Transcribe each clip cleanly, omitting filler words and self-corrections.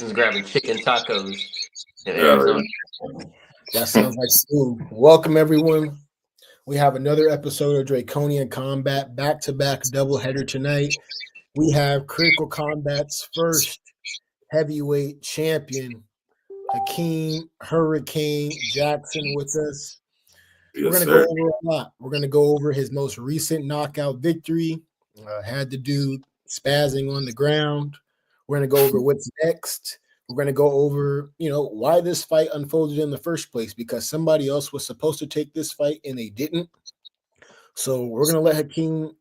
is grabbing chicken tacos in Yeah, Arizona. That sounds like food. Welcome, everyone. We have another episode of Draconian Combat, back-to-back doubleheader tonight. We have Critical Combat's first heavyweight champion, Hakeem Hurricane Jackson, with us. We're yes, going to go sir. over a lot. We're going to go over his most recent knockout victory, had the dude spazzing on the ground. We're going to go over what's next. We're going to go over, why this fight unfolded in the first place, because somebody else was supposed to take this fight and they didn't. So we're going to let Hakeem,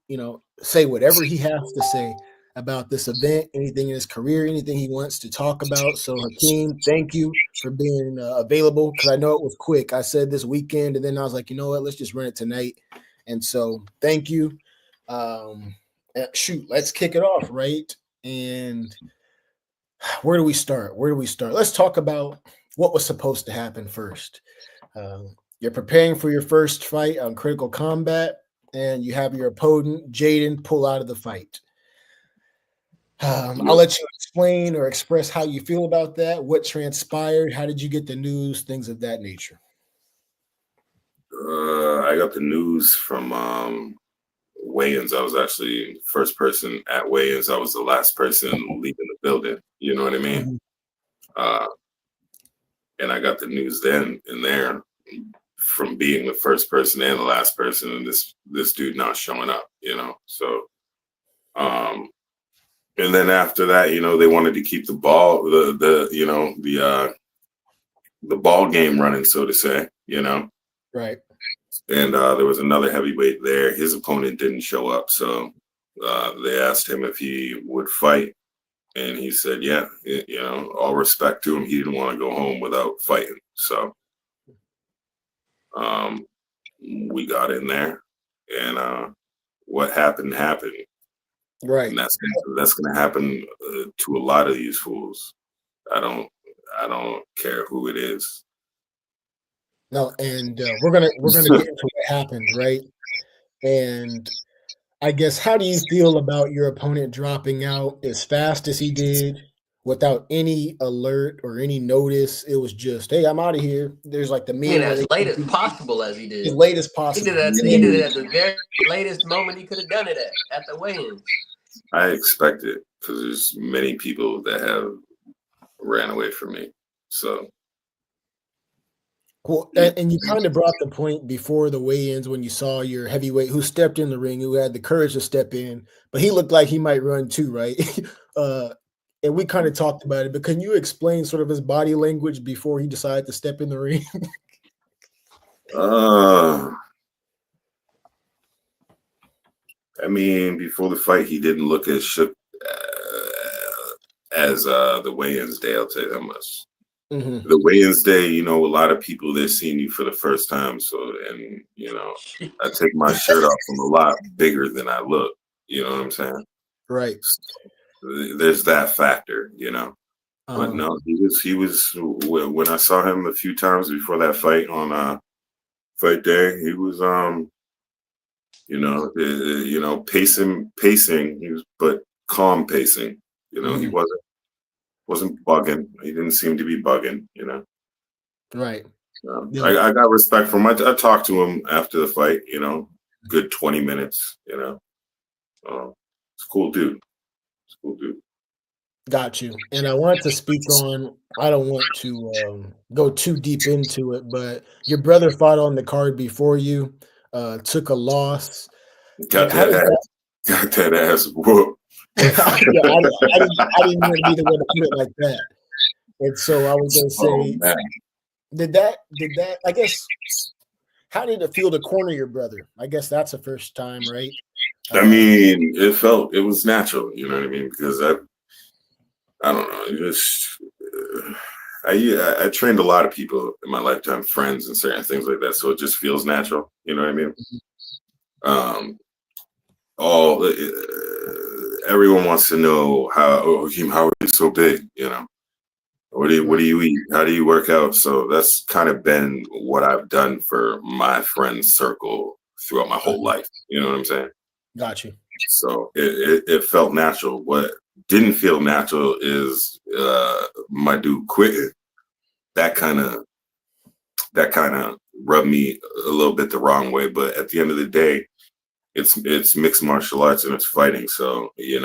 say whatever he has to say about this event, anything in his career, anything he wants to talk about. So Hakeem, thank you for being available, because I know it was quick. I said this weekend, and then I was like, you know what, let's just run it tonight. And so thank you. Shoot, let's kick it off, right? And where do we start? Let's talk about what was supposed to happen first. You're preparing for your first fight on Critical Combat, and you have your opponent, Jaden, pull out of the fight. I'll let you explain or express how you feel about that, what transpired, how did you get the news, things of that nature. I got the news from weigh-ins. I was actually the first person at weigh-ins. I was the last person leaving the building. You know what I mean? Mm-hmm. And I got the news then and there from being the first person and the last person, and this dude not showing up. So. And then after that, they wanted to keep the ball, the ball game running, so to say, Right. And there was another heavyweight there. His opponent didn't show up, so they asked him if he would fight, and he said, "Yeah." All respect to him, he didn't want to go home without fighting. So we got in there, and what happened happened. Right. And that's gonna happen to a lot of these fools. I don't care who it is. No, and we're gonna get into what happened, right? And I guess, how do you feel about your opponent dropping out as fast as he did, without any alert or any notice? It was just, hey, I'm out of here. There's like the I mean, meme as late as possible as he did. as late as He possible. did it at the very latest moment he could have done it at the weigh-ins. I expect it, because there's many people that have ran away from me. So Cool. And you kind of brought the point before the weigh-ins, when you saw your heavyweight who stepped in the ring, who had the courage to step in, but he looked like he might run too, right? And we kind of talked about it, but can you explain sort of his body language before he decided to step in the ring? I mean, before the fight, he didn't look as shook as the weigh-ins day. I'll tell you that much. Mm-hmm. The weigh-ins day, a lot of people, they're seeing you for the first time. So, and I take my shirt off, I'm a lot bigger than I look. You know what I'm saying? Right. So, there's that factor, But no, he was when I saw him a few times before that fight on fight day, he was pacing, he was, but calm pacing. Mm-hmm. He wasn't bugging. He didn't seem to be bugging, Right. Yeah. I got respect for him. I talked to him after the fight, good 20 minutes, It's a cool dude. Got you. And I want to speak on, I don't want to go too deep into it, but your brother fought on the card before you, took a loss. Got that ass whooped. Yeah, I didn't want to be the one to put it like that. And so I was going to say, did that, I guess, how did it feel to corner your brother? I guess that's the first time, right? I mean, it was natural, you know what I mean? Because I don't know, I trained a lot of people in my lifetime, friends and certain things like that. So it just feels natural, you know what I mean? Everyone wants to know how are you so big, What do you eat? How do you work out? So that's kind of been what I've done for my friend circle throughout my whole life. You know what I'm saying? Got you. So it felt natural. What didn't feel natural is my dude quitting. That kind of rubbed me a little bit the wrong way. But at the end of the day, it's mixed martial arts and it's fighting. So you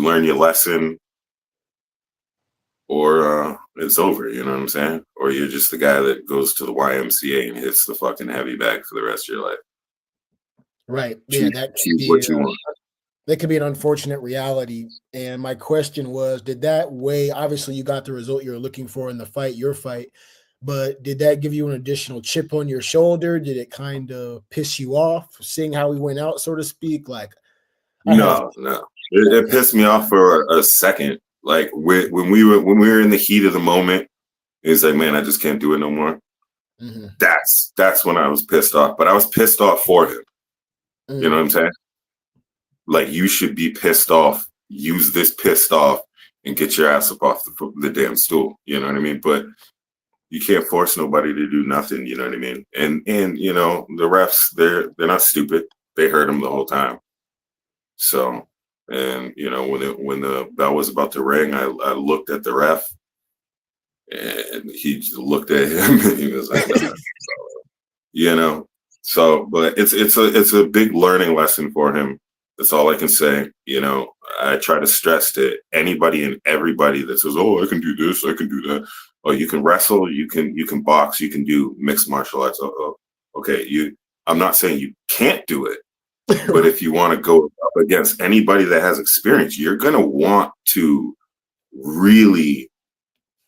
learn your lesson, or it's over. You know what I'm saying? Or you're just the guy that goes to the YMCA and hits the fucking heavy bag for the rest of your life. Right. Choose, That could choose be what you want. that could be an unfortunate reality. And my question was, did that weigh? Obviously, you got the result you were looking for in the fight, your fight, but did that give you an additional chip on your shoulder? Did it kind of piss you off, seeing how we went out, so to speak? Like, I have No. It pissed me off for a second. Like when we were in the heat of the moment, it's like, man, I just can't do it no more. Mm-hmm. That's when I was pissed off. But I was pissed off for him. Mm-hmm. You know what I'm saying? Like, you should be pissed off. Use this pissed off and get your ass up off the damn stool. You know what I mean? But you can't force nobody to do nothing. You know what I mean? And the refs, they're not stupid. They heard him the whole time. So, and when the bell was about to ring, I looked at the ref, and he just looked at him, and he was like, So, but it's a big learning lesson for him. That's all I can say. I try to stress to anybody and everybody that says, "Oh, I can do this, I can do that." Oh, you can wrestle, you can box, you can do mixed martial arts. Okay, I'm not saying you can't do it, but if you want to go up against anybody that has experience, you're going to want to really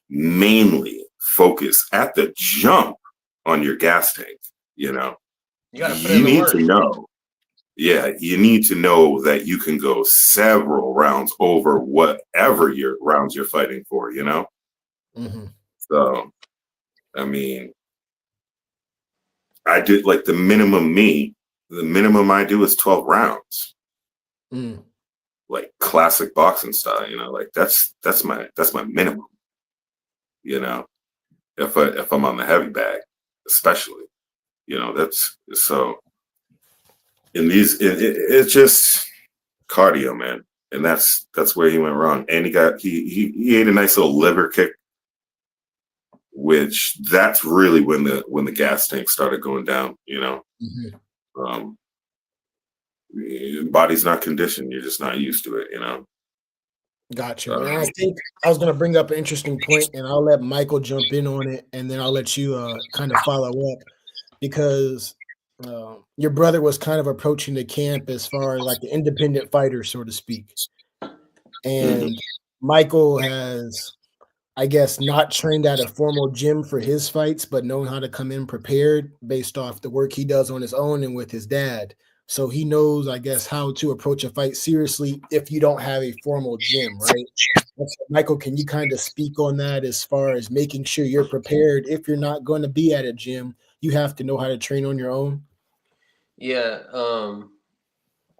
mainly focus at the jump on your gas tank. You gotta put You in the need work. to know. Yeah, you need to know that you can go several rounds over whatever rounds you're fighting for, Mm-hmm. So, I mean, I did like the minimum I do is 12 rounds. Mm. Like classic boxing style, like that's my minimum. If I'm on the heavy bag, especially, that's so. In these, it's just cardio, man, and that's where he went wrong. And he ate a nice little liver kick, which that's really when the gas tank started going down. Mm-hmm. Body's not conditioned; you're just not used to it. Gotcha. And I think I was going to bring up an interesting point, and I'll let Michael jump in on it, and then I'll let you kind of follow up, because your brother was kind of approaching the camp as far as like the independent fighter, so to speak. And Michael has, I guess, not trained at a formal gym for his fights, but known how to come in prepared based off the work he does on his own and with his dad. So he knows, I guess, how to approach a fight seriously if you don't have a formal gym, right? So, Michael, can you kind of speak on that as far as making sure you're prepared if you're not going to be at a gym? You have to know how to train on your own. Yeah.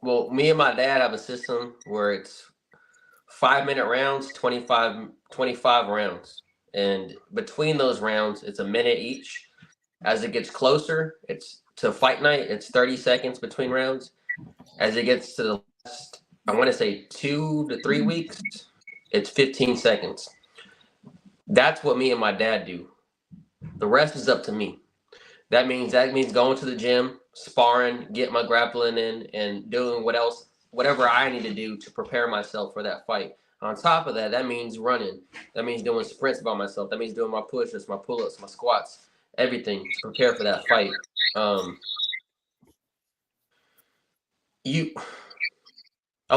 Well, me and my dad have a system where it's 5-minute rounds, 25 rounds. And between those rounds, it's a minute each. As it gets closer, it's to fight night, it's 30 seconds between rounds. As it gets to the last, I want to say 2 to 3 weeks, it's 15 seconds. That's what me and my dad do. The rest is up to me. That means going to the gym, sparring, get my grappling in, and doing whatever I need to do to prepare myself for that fight. On top of that, that means running. That means doing sprints by myself. That means doing my push-ups, my pull-ups, my squats, everything to prepare for that fight. A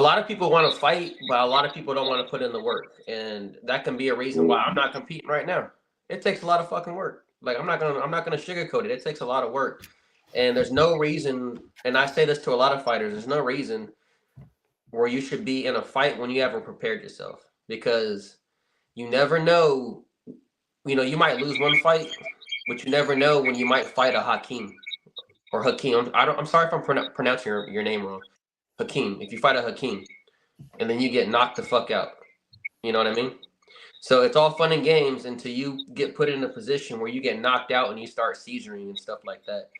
lot of people want to fight, but a lot of people don't want to put in the work, and that can be a reason why I'm not competing right now. It takes a lot of fucking work. Like I'm not gonna sugarcoat it. It takes a lot of work, and there's no reason. And I say this to a lot of fighters: there's no reason where you should be in a fight when you haven't prepared yourself, because you never know. You might lose one fight, but you never know when you might fight a Hakeem or Hakeem. I'm sorry if I'm pronouncing your name wrong. Hakeem. If you fight a Hakeem, and then you get knocked the fuck out, you know what I mean? So it's all fun and games until you get put in a position where you get knocked out and you start seizuring and stuff like that.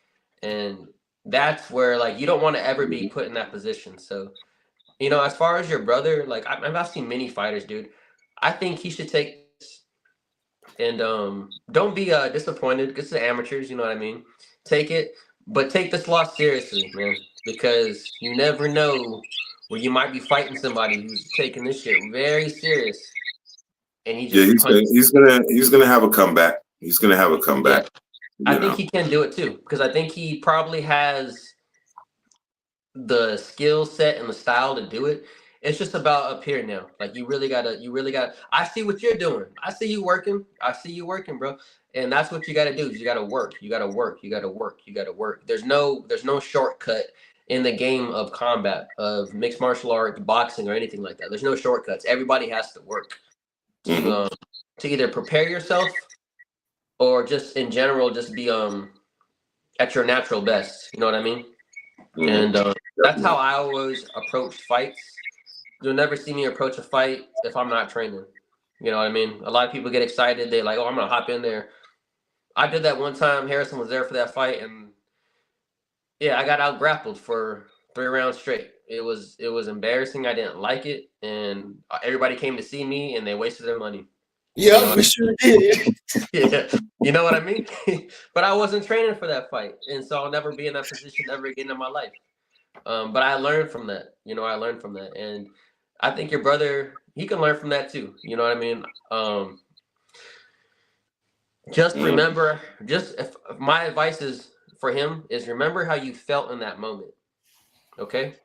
And that's where, like, you don't want to ever be put in that position. So as far as your brother, like I've seen many fighters, dude. I think he should take this and don't be disappointed because it's amateurs, you know what I mean? Take it, but take this loss seriously, man, because you never know where you might be fighting somebody who's taking this shit very serious and he Yeah, just punches. he's gonna have a comeback. He's gonna have a comeback. Yeah, I You think know. he can do it too because I think he probably has the skill set and the style to do it. It's just about up here now. Like you really gotta. I see what you're doing. I see you working. I see you working, bro. And that's what you gotta do. Is you gotta work. You gotta work. You gotta work. You gotta work. There's no shortcut in the game of combat, of mixed martial art, boxing, or anything like that. There's no shortcuts. Everybody has to work to Mhm. to either prepare yourself or just in general just be at your natural best. You know what I mean? Mhm. And that's how Definitely. I always approach fights. You'll never see me approach a fight if I'm not training. You know what I mean? A lot of people get excited. They're like, "Oh, I'm gonna hop in there." I did that one time. Harrison was there for that fight, and yeah, I got out grappled for 3 rounds straight. It was embarrassing. I didn't like it, and everybody came to see me, and they wasted their money. You Yeah, know, for sure did. yeah, you know what I mean. But I wasn't training for that fight, and so I'll never be in that position ever again in my life. But I learned from that. I learned from that, and I think your brother he can learn from that too. You know what I mean? Just Mhm. remember, if my advice is for him is remember how you felt in that moment. Okay,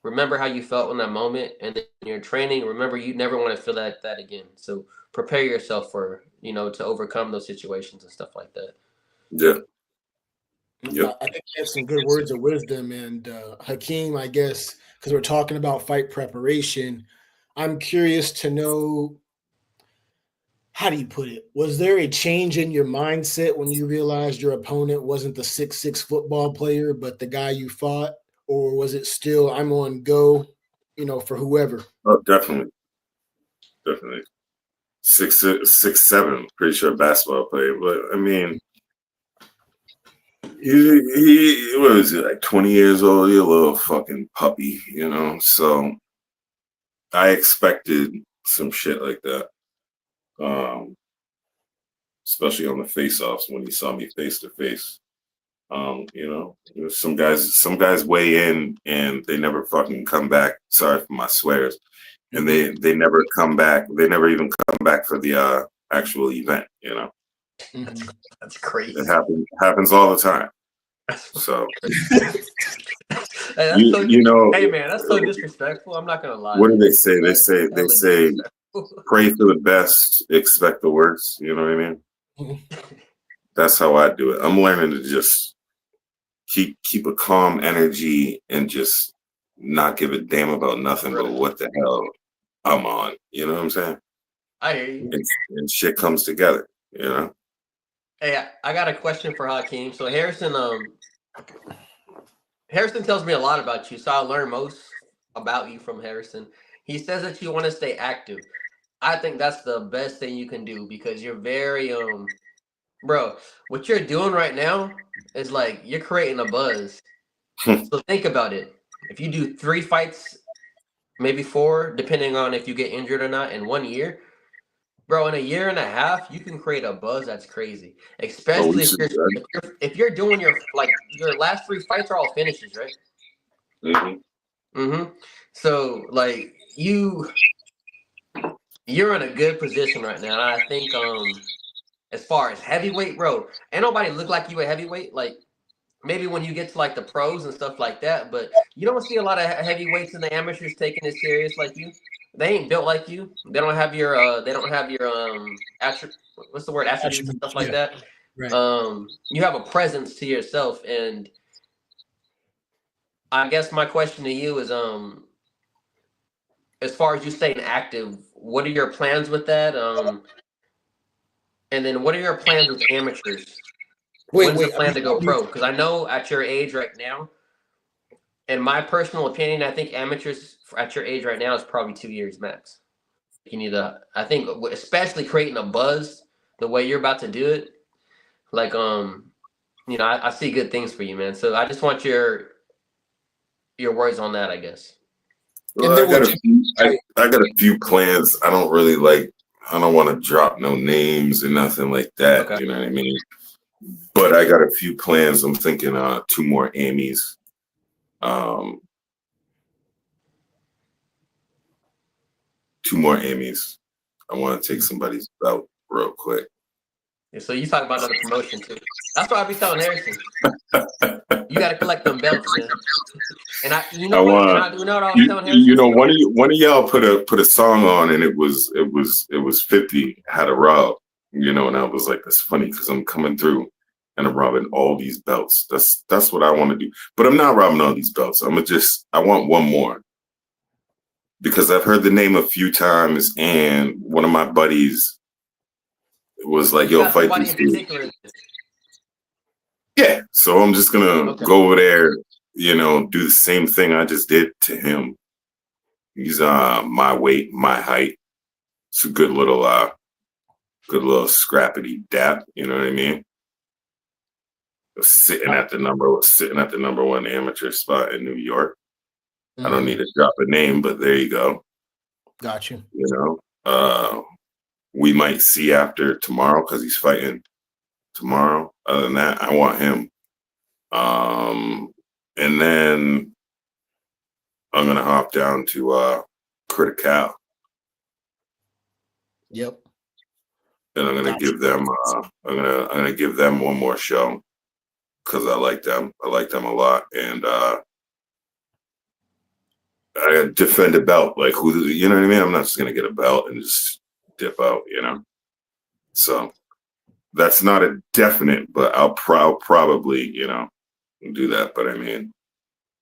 remember how you felt in that moment, and then in your training, remember you never want to feel that again. So prepare yourself for to overcome those situations and stuff like that. Yeah. I Yep. I think you have some good words of wisdom. And Hakeem, I guess, because we're talking about fight preparation, I'm curious to know, how do you put it? Was there a change in your mindset when you realized your opponent wasn't the 6'6" football player, but the guy you fought? Or was it still, I'm on go, for whoever? Oh, definitely. Definitely. 6'7", pretty sure basketball player. But I mean, he what was he, like 20 years old? He a little fucking puppy, you know. So I expected some shit like that. Um, Especially on the face-offs when he saw me face to face. Some guys weigh in and they never fucking come back. Sorry for my swears. And they never come back. They never even come back for the actual event. Mhm. That's It crazy. happens all the time. So Hey, that's you so. you know Hey, man, that's so disrespectful. I'm not gonna lie, what do man. they say? They That's say they hella say disrespectful. pray for the best, expect the worst. You know what I mean? That's how I do it. I'm learning to just keep a calm energy and just not give a damn about nothing but Right. what the hell I'm on. You know what I'm saying? I hear you. And shit comes together. You know? Hey, I got a question for Hakeem. So Harrison tells me a lot about you, so I learn most about you from Harrison. He says that you want to stay active. I think that's the best thing you can do because you're very bro, what you're doing right now is like you're creating a buzz. So think about it. If you do 3 fights, maybe 4, depending on if you get injured or not in 1 year, bro, in a year and a half, you can create a buzz that's crazy. Oh, we Especially should. if you're doing your last 3 fights are all finishes, right? Mhm. Mm-hmm. So like you're in a good position right now. And I think as far as heavyweight, bro, ain't nobody look like you at heavyweight. Like maybe when you get to like the pros and stuff like that, but you don't see a lot of heavyweights and the amateurs taking it serious like you. They ain't built like you. They don't have your what's the word, attributes and Attributes, stuff like yeah, that. right. You have a presence to yourself, and I guess my question to you is as far as you staying active, what are your plans with that? And then what are your plans with amateurs? Wait, When's the wait. plan to go pro? Because I know at your age right now, in my personal opinion, I think amateurs at your age right now is probably 2 years max. You need to, I think, especially creating a buzz the way you're about to do it. Like, I see good things for you, man. So I just want your words on that, I guess. And I then we'll got a jump few. right. I got a few plans. I don't really like. I don't want to drop no names or nothing like that. Okay. You know what I mean? But I got a few plans. I'm thinking two more Amy's. Two more Amy's. I want to take somebody's belt real quick. Yeah, so you talk about another promotion too. That's what I be telling Harrison. You got to collect them belts, man. And you know what? And I, you know what I was telling Harrison. You know, one of y'all put a song on, and it was 50 had a rob. You know, and I was like, that's funny because I'm coming through and I'm robbing all these belts. That's what I want to do. But I'm not robbing all these belts. I want one more. Because I've heard the name a few times, and one of my buddies was like, You "Yo, got fight somebody these in dudes." particular. Yeah, so I'm just gonna go over there, you know, do the same thing I just did to him. He's my weight, my height. It's a good little scrappity dap. You know what I mean? Sitting at the number one amateur spot in New York. I don't need to drop a name, but there you go. Got you. You know, we might see after tomorrow because he's fighting tomorrow. Other than that, I want him. And then I'm gonna hop down to Critical. Yep. And I'm gonna give them I'm gonna give them one more show because I like them. I like them a lot. And I defend a belt. Like who, you know what I mean? I'm not just gonna get a belt and just dip out, you know. So that's not a definite, but I'll probably, you know, do that. But I mean,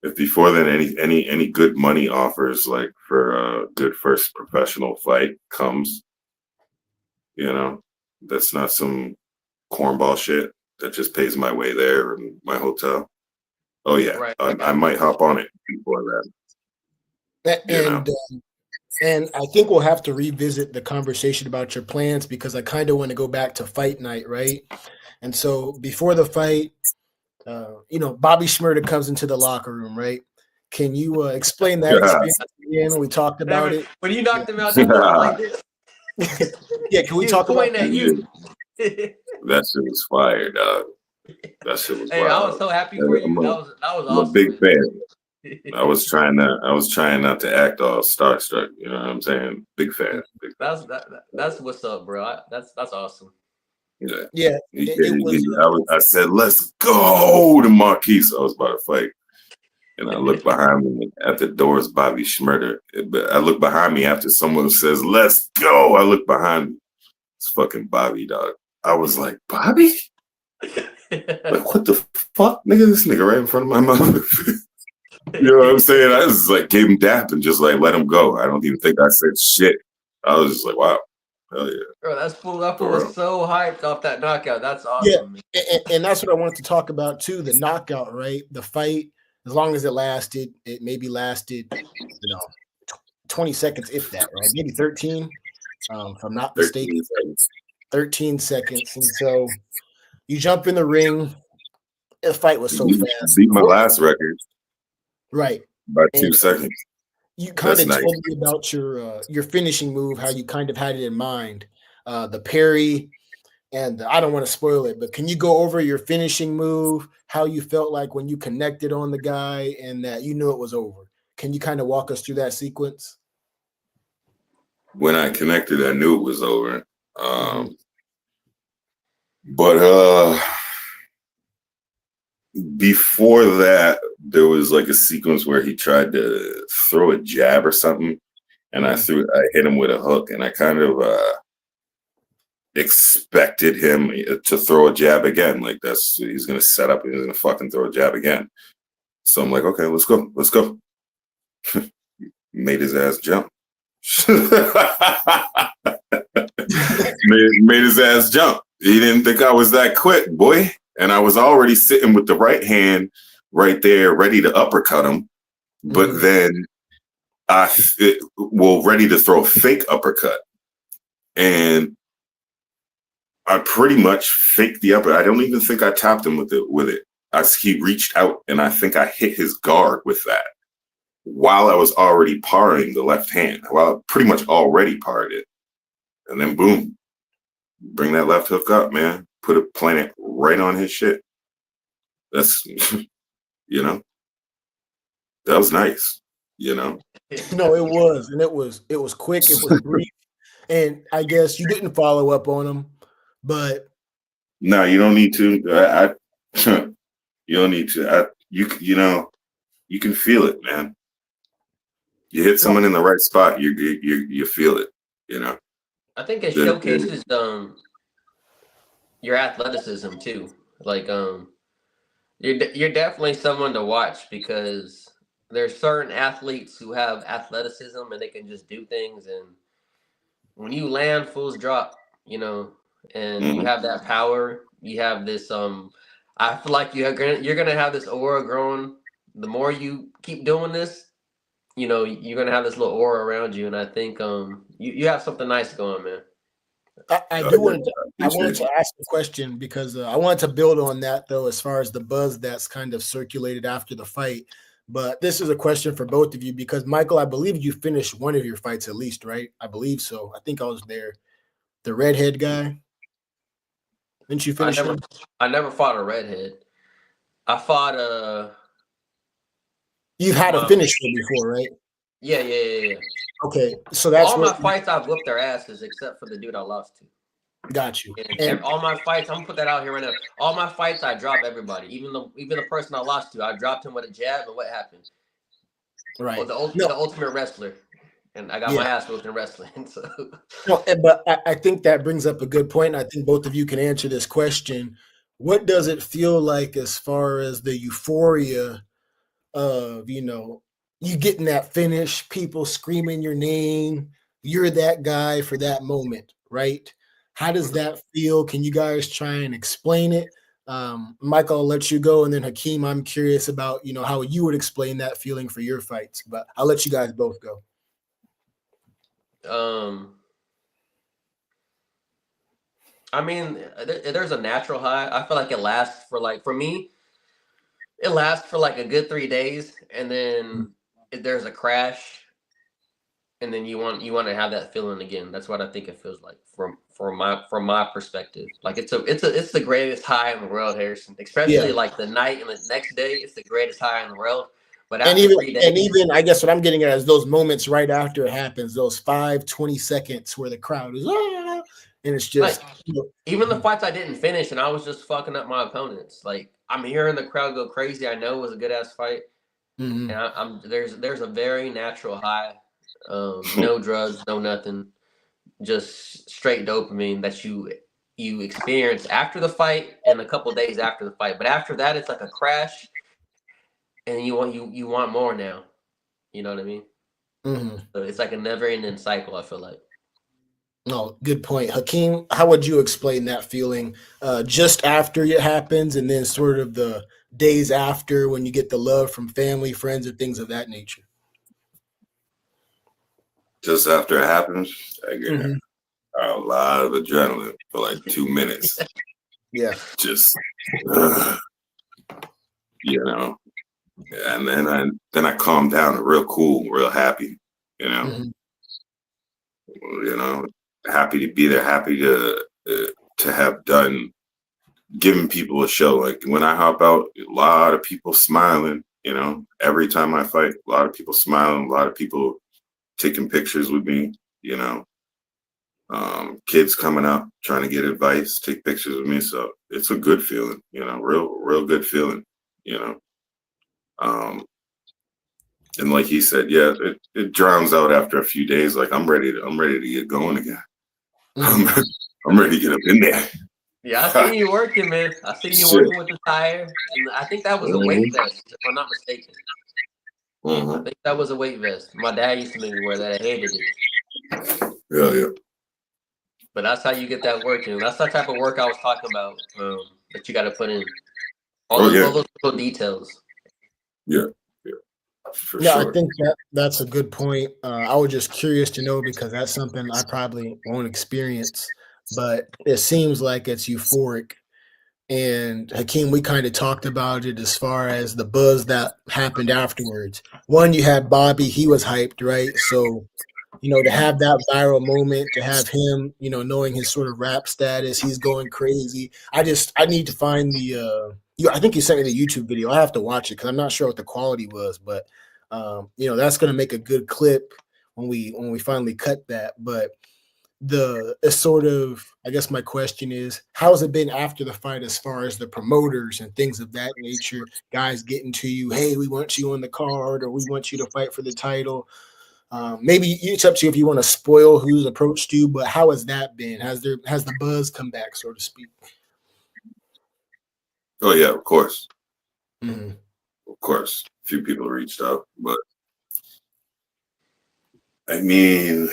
if before then any good money offers like for a good first professional fight comes, you know, that's not some cornball shit that just pays my way there and my hotel. Oh yeah, Right. I might hop on it before that. And I think we'll have to revisit the conversation about your plans because I kind of want to go back to fight night, right? And so before the fight, you know, Bobby Shmurda comes into the locker room, right? Can you explain that experience again? We talked about it. When you knocked him out, he looked like this. Yeah, can we talk about that? You. That shit was fire, dog. That shit was Hey, wild. I was so happy for you. That was awesome. I'm a big fan. I was trying not to act all starstruck. You know what I'm saying? Big fan. Big fan. That's what's up, bro. That's awesome. Yeah. I said, "Let's go" to Marquise. I was about to fight, and I look behind me at the doors. Bobby Shmurda. I look behind me after someone says, "Let's go." I look behind me. It's fucking Bobby, dog. I was like, Bobby? Like, what the fuck, nigga? This nigga right in front of my mouth. You know what I'm saying? I just like gave him dap and just like let him go. I don't even think I said shit. I was just like, wow. Hell yeah. Bro, that fool was so hyped off that knockout. That's awesome. Yeah, and that's what I wanted to talk about too. The knockout, right? The fight, as long as it lasted, it maybe lasted, 20 seconds, if that, right? Maybe 13, if I'm not mistaken. 13 seconds. And so you jump in the ring. The fight was so fast. Beat my last record. Right. By 2 seconds. You kind of told me about your finishing move, how you kind of had it in mind. The parry, and I don't want to spoil it, but can you go over your finishing move, how you felt like when you connected on the guy and that you knew it was over? Can you kind of walk us through that sequence? When I connected, I knew it was over. But before that, there was like a sequence where he tried to throw a jab or something, and I hit him with a hook, and I kind of expected him to throw a jab again. Like he's gonna set up and he's gonna fucking throw a jab again. So I'm like, okay, let's go. Made his ass jump. made his ass jump. He didn't think I was that quick, boy. And I was already sitting with the right hand right there, ready to uppercut him. But then ready to throw a fake uppercut. And I pretty much faked the uppercut. I don't even think I tapped him with it. He reached out and I think I hit his guard with that. while I was already parring the left hand, while I pretty much already parred it. And then boom, bring that left hook up, man. Plant it right on his shit. That's, you know, that was nice, you know. No, it was, and it was quick, it was brief, and I guess you didn't follow up on him, but No, you don't need to. You don't need to. You know, you can feel it, man. You hit someone in the right spot, you feel it, you know. I think it showcases your athleticism too. Like you're definitely someone to watch because there's certain athletes who have athleticism and they can just do things, and when you land, fools drop, you know, and you have that power. You have this I feel like you're gonna have this aura growing. The more you keep doing this, you know, you're gonna have this little aura around you, and I think you have something nice going, man. I wanted to ask a question because I wanted to build on that though, as far as the buzz that's kind of circulated after the fight. But this is a question for both of you because Michael, I believe you finished one of your fights at least, right? I believe so. I think I was there. The redhead guy. Didn't you finish him? I never fought a redhead. I fought You've had a finish him before, right? Yeah. Okay, so that's all my fights. I've whooped their asses except for the dude I lost to. Got you. And all my fights, I'm gonna put that out here right now. All my fights, I drop everybody. Even the person I lost to, I dropped him with a jab, and what happened? Right. Well, the ultimate wrestler, and I got my ass whooped in wrestling. So, no, but I think that brings up a good point. I think both of you can answer this question. What does it feel like as far as the euphoria of, you know, you getting that finish, people screaming your name, you're that guy for that moment, right? How does that feel? Can you guys try and explain it? Michael, I'll let you go, and then Hakeem, I'm curious about, you know, how you would explain that feeling for your fights, but I'll let you guys both go. I mean, there's a natural high. I feel like it lasts for me, it lasts for like a good 3 days, and then there's a crash, and then you want to have that feeling again. That's what I think it feels like from my perspective. Like it's the greatest high in the world, Harrison. Especially like the night and the next day, it's the greatest high in the world. But after 3 days, and even I guess what I'm getting at is those moments right after it happens, those 5-20 seconds where the crowd is and it's just like, even the fights I didn't finish and I was just fucking up my opponents. Like I'm hearing the crowd go crazy. I know it was a good ass fight. And there's a very natural high. No drugs, no nothing, just straight dopamine that you experience after the fight and a couple days after the fight. But after that, it's like a crash, and you want more now. You know what I mean? So it's like a never-ending cycle. I feel like. No, good point, Hakeem. How would you explain that feeling just after it happens, and then sort of the days after when you get the love from family, friends, or things of that nature? Just after it happens, I get a lot of adrenaline for like 2 minutes. Yeah. Just, you know, and then I calm down, real cool, real happy, you know, happy to be there, happy to have given people a show. Like when I hop out, a lot of people smiling, you know, every time I fight, a lot of people smiling, a lot of people taking pictures with me, you know, kids coming up trying to get advice, take pictures with me. So it's a good feeling, you know, real good feeling, you know. And like he said, yeah, it drowns out after a few days. Like I'm ready to get going again. I'm ready to get up in there. Yeah, I seen you working, man. I seen you working with the tire, and I think that was a weight vest, if I'm not mistaken. I think that was a weight vest. My dad used to make me wear that. I hated it. Yeah. But that's how you get that working. That's the type of work I was talking about that you got to put in. All those little details. Yeah. For sure. I think that's a good point. I was just curious to know because that's something I probably won't experience, but it seems like it's euphoric. And Hakeem, we kind of talked about it as far as the buzz that happened afterwards. One, you had Bobby, he was hyped, right? So, to have that viral moment, to have him, knowing his sort of rap status, he's going crazy. I need to find I think you sent me the YouTube video. I have to watch it because I'm not sure what the quality was, but that's going to make a good clip when we finally cut that. But it's sort of, I guess my question is, how has it been after the fight as far as the promoters and things of that nature, guys getting to you, hey, we want you on the card, or we want you to fight for the title? Maybe it's up to you if you want to spoil who's approached you, but how has that been? Has the buzz come back, so to speak? Oh yeah, of course. Mm-hmm. Of course. A few people reached out, but I mean,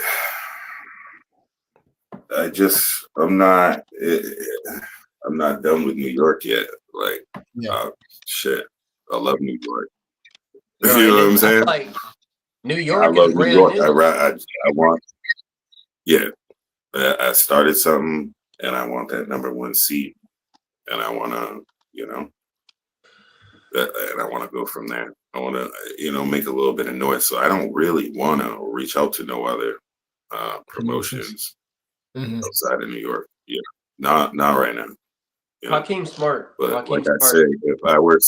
I'm not done with New York yet. Like, shit, I love New York. No, you know what I'm saying? Like New I York love is New brand York. new. I want, I started something, and I want that number one seat, and I want to, and I want to go from there. I want to, make a little bit of noise. So I don't really want to reach out to no other promotions outside of New York. Yeah, not right now. Hakeem smart. But Hakeem like I say, if I were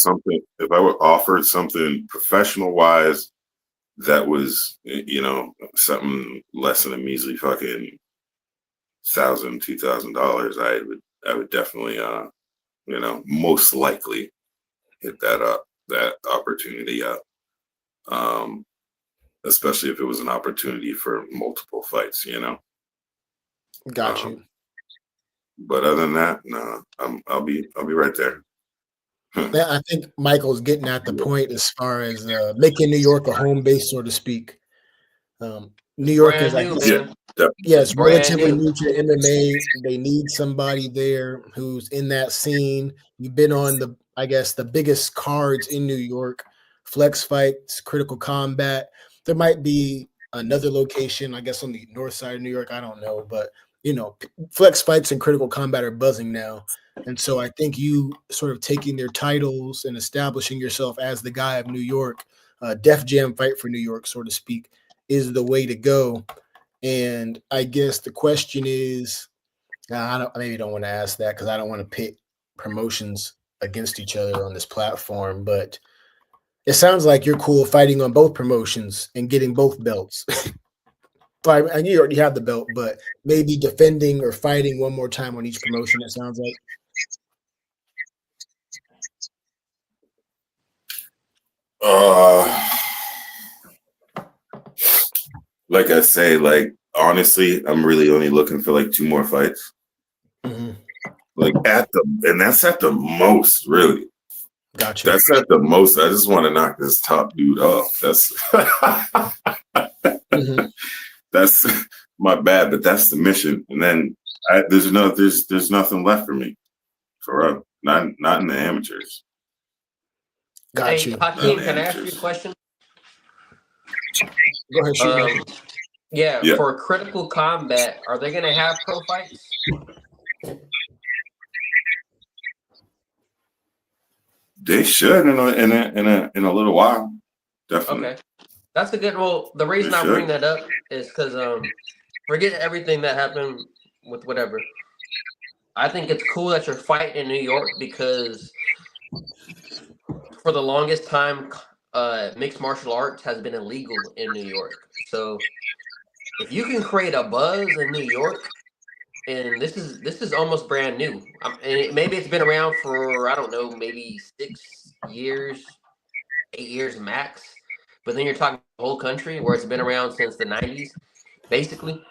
offered something professional wise that was, something less than a measly fucking $1,000, $2,000, I would definitely, most likely hit that opportunity up. Especially if it was an opportunity for multiple fights, Got you. But other than that, no, I'll be right there. I think Michael's getting at the point as far as making New York a home base, so to speak. New York brand is, I new, guess, man. yes, Brand relatively new. new to MMA. They need somebody there who's in that scene. You've been on the biggest cards in New York, Flex Fights, Critical Combat. There might be another location, I guess, on the north side of New York. I don't know, but Flex Fights and Critical Combat are buzzing now. And so I think you sort of taking their titles and establishing yourself as the guy of New York, Def Jam Fight for New York, so to speak, is the way to go. And I guess the question is, I maybe don't want to ask that because I don't want to pit promotions against each other on this platform, but it sounds like you're cool fighting on both promotions and getting both belts. And you already have the belt, but maybe defending or fighting one more time on each promotion, it sounds like. Like I say, like honestly, I'm really only looking for like 2 more fights. Mm-hmm. Like that's at the most, really. Gotcha. That's at the most. I just want to knock this top dude off. That's that's my bad, but that's the mission. And then there's nothing left for me, for not in the amateurs. Got you. Hakeem, can I ask you a question? Go ahead, shoot. Yeah, for Critical Combat, are they going to have pro fights? They should in a little while. Definitely. Okay, that's a good. Well, the reason I bring that up is because forget everything that happened with whatever. I think it's cool that you're fighting in New York because for the longest time, mixed martial arts has been illegal in New York. So if you can create a buzz in New York, and this is almost brand new. And maybe it's been around for, I don't know, maybe 6 years, 8 years max. But then you're talking the whole country where it's been around since the 90s, basically.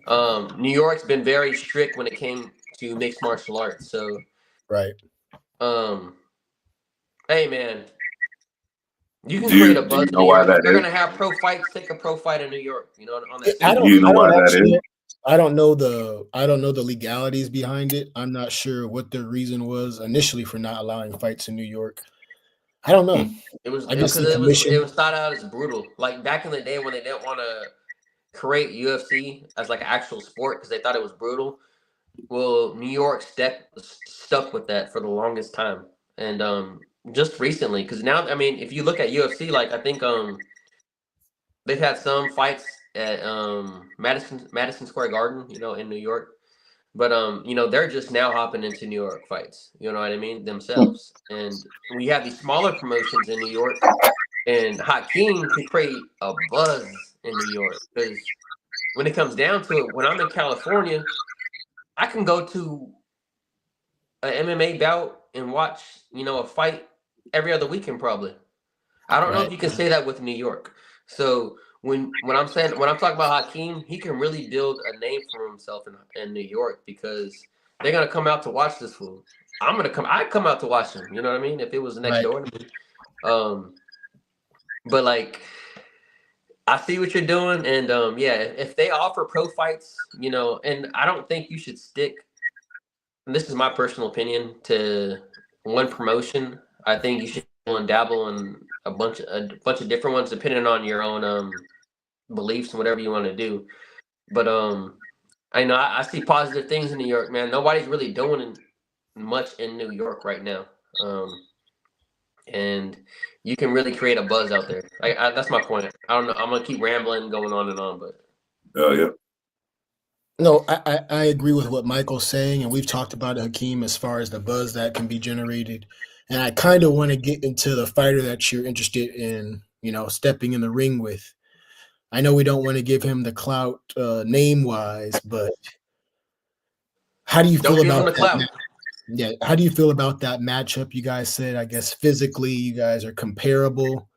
New York's been very strict when it came to mixed martial arts. So, right. Hey man, you can create a buzz in New York. If they're gonna have pro fights, take a pro fight in New York. On that. Do you know why that is? I don't know the legalities behind it. I'm not sure what the reason was initially for not allowing fights in New York. I don't know. It was thought out as brutal. Like back in the day when they didn't want to create UFC as like an actual sport because they thought it was brutal. Well, New York stuck with that for the longest time, and just recently, because now, I mean, if you look at UFC, like I think they've had some fights at Madison Square Garden, in New York, but they're just now hopping into New York fights. You know what I mean themselves, and we have these smaller promotions in New York, and Hakeem could create a buzz in New York because when it comes down to it, when I'm in California, I can go to an MMA bout and watch, a fight every other weekend probably. I don't know if Right. you can say that with New York. So when I'm talking about Hakeem, he can really build a name for himself in New York because they're gonna come out to watch this fool. I'd come out to watch him, you know what I mean? If it was next Right. door to me. But like I see what you're doing, and yeah, if they offer pro fights, and I don't think you should stick, and this is my personal opinion, to one promotion. I think you should dabble in a bunch of different ones depending on your own beliefs and whatever you want to do. But I know I see positive things in New York, man. Nobody's really doing much in New York right now. And you can really create a buzz out there. That's my point. I don't know. I'm gonna keep rambling, going on and on, but Yeah. No, I agree with what Michael's saying, and we've talked about Hakeem as far as the buzz that can be generated. And I kind of want to get into the fighter that you're interested in, stepping in the ring with. I know we don't want to give him the clout name wise, but how do you don't feel give them about the that? clout. Yeah, how do you feel about that matchup? You guys said, I guess physically, you guys are comparable.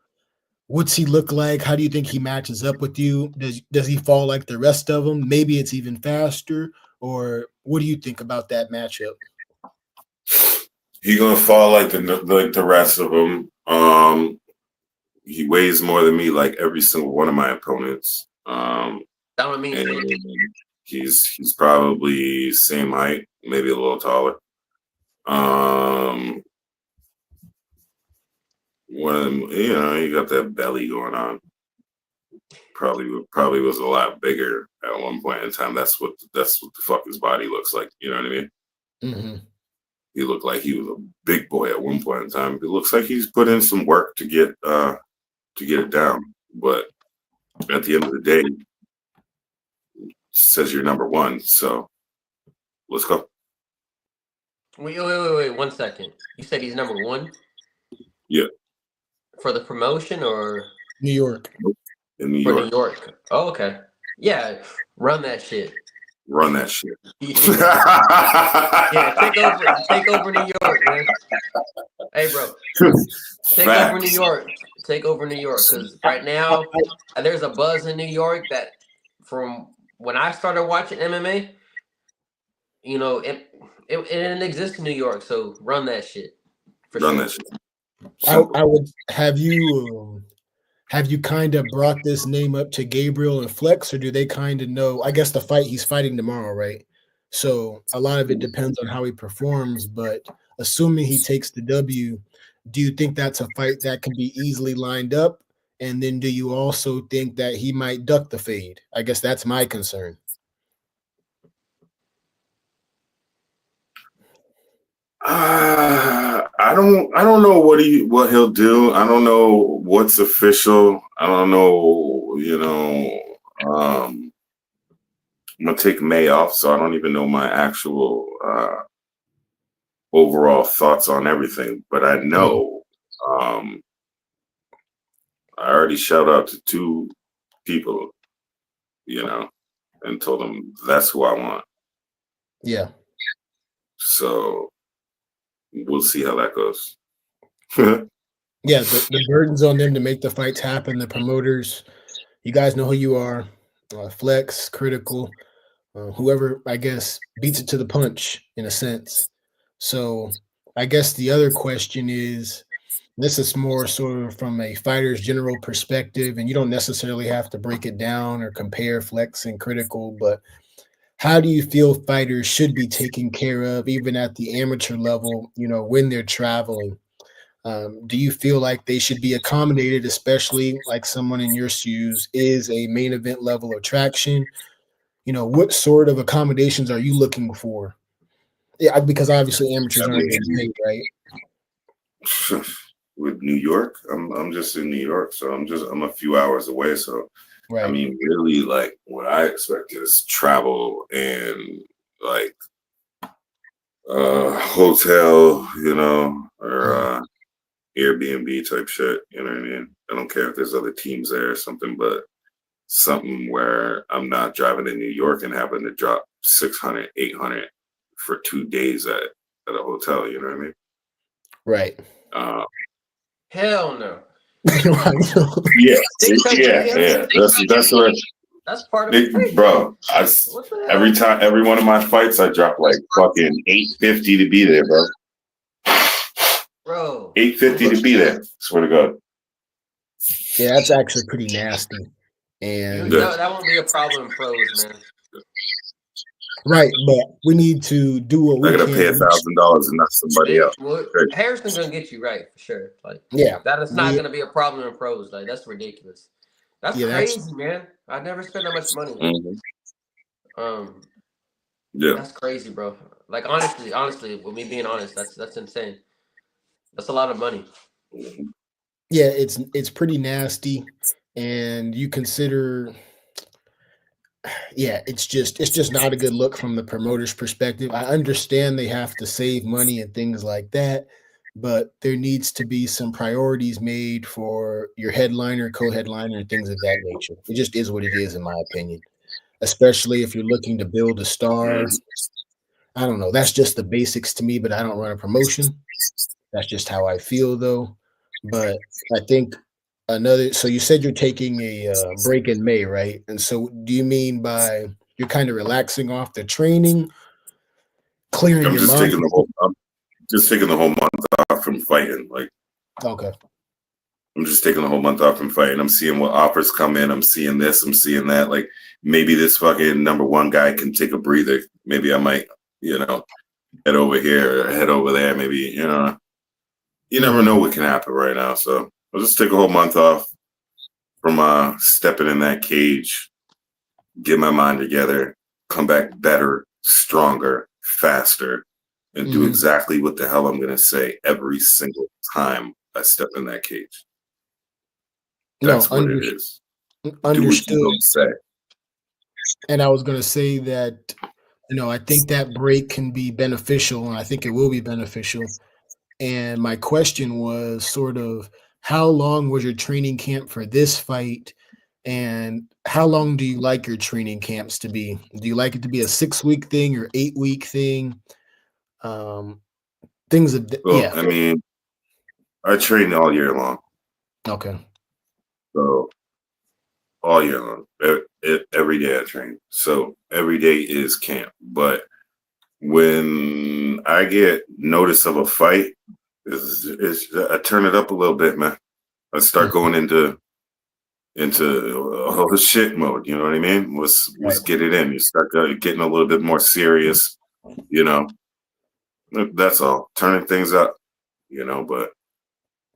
What's he look like? How do you think he matches up with you? Does he fall like the rest of them? Maybe it's even faster, or what do you think about that matchup? He gonna fall like the rest of them. He weighs more than me, like every single one of my opponents. That don't mean And shit. he's probably same height, maybe a little taller. One of them, he got that belly going on. Probably was a lot bigger at one point in time. That's what the fuck his body looks like. You know what I mean? Mm-hmm. He looked like he was a big boy at one point in time. It looks like he's put in some work to get it down. But at the end of the day, it says you're number one. So let's go. Wait. 1 second. You said he's number one Yeah, for the promotion or New York. in New for New York, York? Oh, okay. Yeah, run that shit. run that shit. Yeah, take over New York, man. Hey, bro, take over New Facts. York. Take over New York, because right now there's a buzz in New York that from when I started watching MMA, it didn't exist in New York. So run that shit for Run sure. that shit. I would have you kind of brought this name up to Gabriel and Flex, or do they kind of know? I guess the fight he's fighting tomorrow, right? So a lot of it depends on how he performs. But assuming he takes the W, do you think that's a fight that can be easily lined up? And then do you also think that he might duck the fade? I guess that's my concern. I don't know what he'll do. I don't know what's official. I don't know. I'm gonna take May off, so I don't even know my actual overall thoughts on everything. But I know I already shout out to two people, and told them that's who I want. Yeah. So we'll see how that goes. Yeah, the burden's on them to make the fights happen. The promoters, you guys know who you are. Flex, Critical, whoever, I guess, beats it to the punch in a sense. So I guess the other question is, this is more sort of from a fighter's general perspective, and you don't necessarily have to break it down or compare Flex and Critical, but how do you feel fighters should be taken care of, even at the amateur level, when they're traveling? Do you feel like they should be accommodated, especially like someone in your shoes is a main event level attraction? what sort of accommodations are you looking for? Yeah, because obviously amateurs I aren't getting mean, paid, right? with New York, I'm just in New York, so I'm a few hours away. So I Right. mean, really, like what I expect is travel and like hotel, or Mhm. Airbnb type shit. You know what I mean? I don't care if there's other teams there or something, but something where I'm not driving to New York and having to drop 600, 800 for 2 days at a hotel. You know what I mean? Right. Uh, Hell no. yeah, 600 yeah, K. yeah. That's what. That's part of the paycheck. Bro, What the every hell? time, every one of my fights, I drop like fucking 850 to be there, bro. Bro. 850 to be there. Swear to God. Yeah, that's actually pretty nasty. You And Yeah. that won't be a problem in pros, man. right, but we need to do what I we gotta pay can. $1,000 and not somebody else. Well, Okay. Harrison's gonna get you right for sure. Like Yeah, that is not gonna be a problem in pros. Like that's ridiculous. That's that's crazy, man. I never spent that much money. Mhm. Um, Yeah. that's crazy, bro. Like honestly, with me being honest, that's insane. That's a lot of money. yeah, it's pretty nasty, and you consider, yeah, it's just not a good look from the promoter's perspective. I understand they have to save money and things like that, but there needs to be some priorities made for your headliner, co-headliner, and things of that nature. It just is what it is, in my opinion. Especially if you're looking to build a star. Mhm. I don't know. That's just the basics to me, but I don't run a promotion. That's just how I feel, though. But I think so you said you're taking a break in May, right? And so do you mean by you're kind of relaxing off the training, clearing I'm your just mind? taking the whole. I'm just taking the whole month off from fighting. Like Okay. I'm just taking the whole month off from fighting. I'm seeing what offers come in. I'm seeing this. I'm seeing that. Like maybe this fucking number one guy can take a breather. Maybe I might, head over here or head over there. Maybe you never know Mhm. what can happen right now. So I'll just take a whole month off from stepping in that cage, get my mind together, come back better, stronger, faster, and do Mhm. exactly what the hell I'm going to say every single time I step in that cage. No, That's what it is. Do what you understood. don't say. And I was going to say that, I think that break can be beneficial, and I think it will be beneficial. And my question was sort of how long was your training camp for this fight? And how long do you like your training camps to be? Do you like it to be a 6-week thing or 8-week thing? Um, things of Well, yeah. I mean, I train all year long. Okay. So all year long. Every day I train. So every day is camp. But when I get notice of a fight, I turn it up a little bit, man. I start Mhm. going into shit mode. You know what I mean? Let's Right. get it in. You start getting a little bit more serious. You know, that's all. Turning things up. But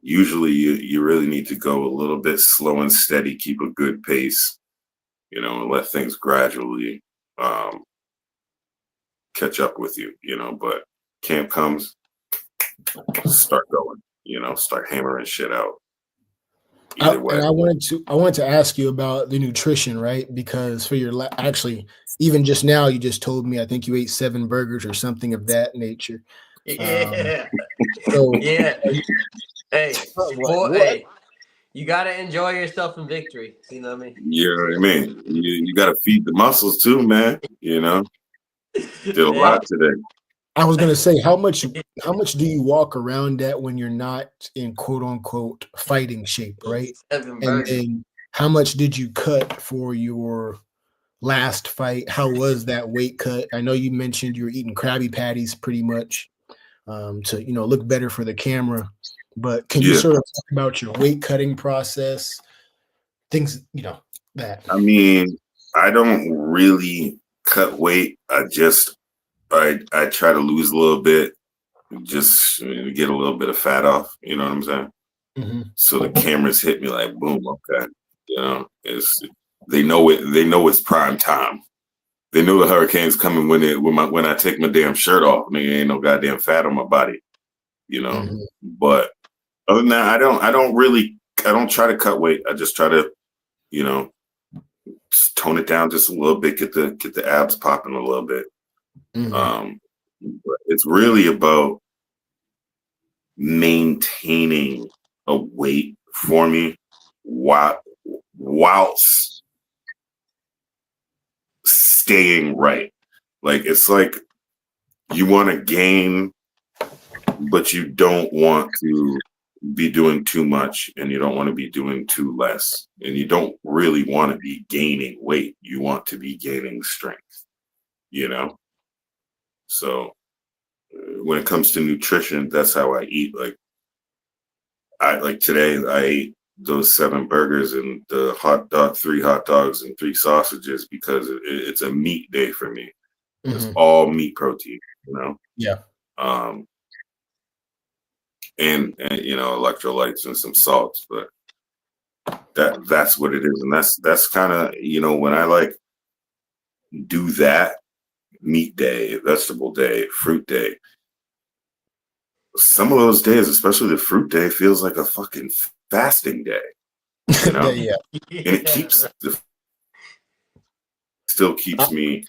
usually you really need to go a little bit slow and steady, keep a good pace. And let things gradually um, catch up with you. But camp comes, start going. Start hammering shit out. Either way. And I wanted to ask you about the nutrition, right? Because for your actually, even just now, you just told me I think you ate 7 burgers or something of that nature. Um, Yeah. so Yeah. Hey, what? boy, What? hey, you gotta enjoy yourself in victory. You know what I mean? You know what I mean? You got to feed the muscles too, man. Did a Hey, lot today. I was gonna say how much do you walk around at when you're not in quote unquote fighting shape, right? seven And burgers. then how much did you cut for your last fight? How was that weight cut? I know you mentioned you were eating Krabby Patties pretty much to look better for the camera. But can you Yeah. sort of talk about your weight cutting process? Things that. I mean, I don't really cut weight. I try to lose a little bit, just get a little bit of fat off. You know what I'm saying? Mhm. So the cameras hit me like boom. Okay, it's they know it. They know it's prime time. they know the hurricane's coming when I take my damn shirt off. Nigga, ain't no goddamn fat on my body, you know. Mhm. But other than that, I don't try to cut weight. I just try to, you know, just tone it down just a little bit, get the abs popping a little bit. Mhm. But it's really about maintaining a weight for me whilst staying right. Like it's like you want to gain, but you don't want to be doing too much and you don't want to be doing too less. And you don't really want to be gaining weight. You want to be gaining strength, you know? So when it comes to nutrition, that's how I eat. Like today, I ate those 7 burgers and the 3 hot dogs and 3 sausages because it's a meat day for me. It's Mhm. all meat protein, you know. Yeah. Um, and you know, electrolytes and some salts, but that's what it is, and that's kind of, you know, when I like do that meat day, vegetable day, fruit day. Some of those days, especially the fruit day, feels like a fucking fasting day, you know, Yeah. and it still keeps me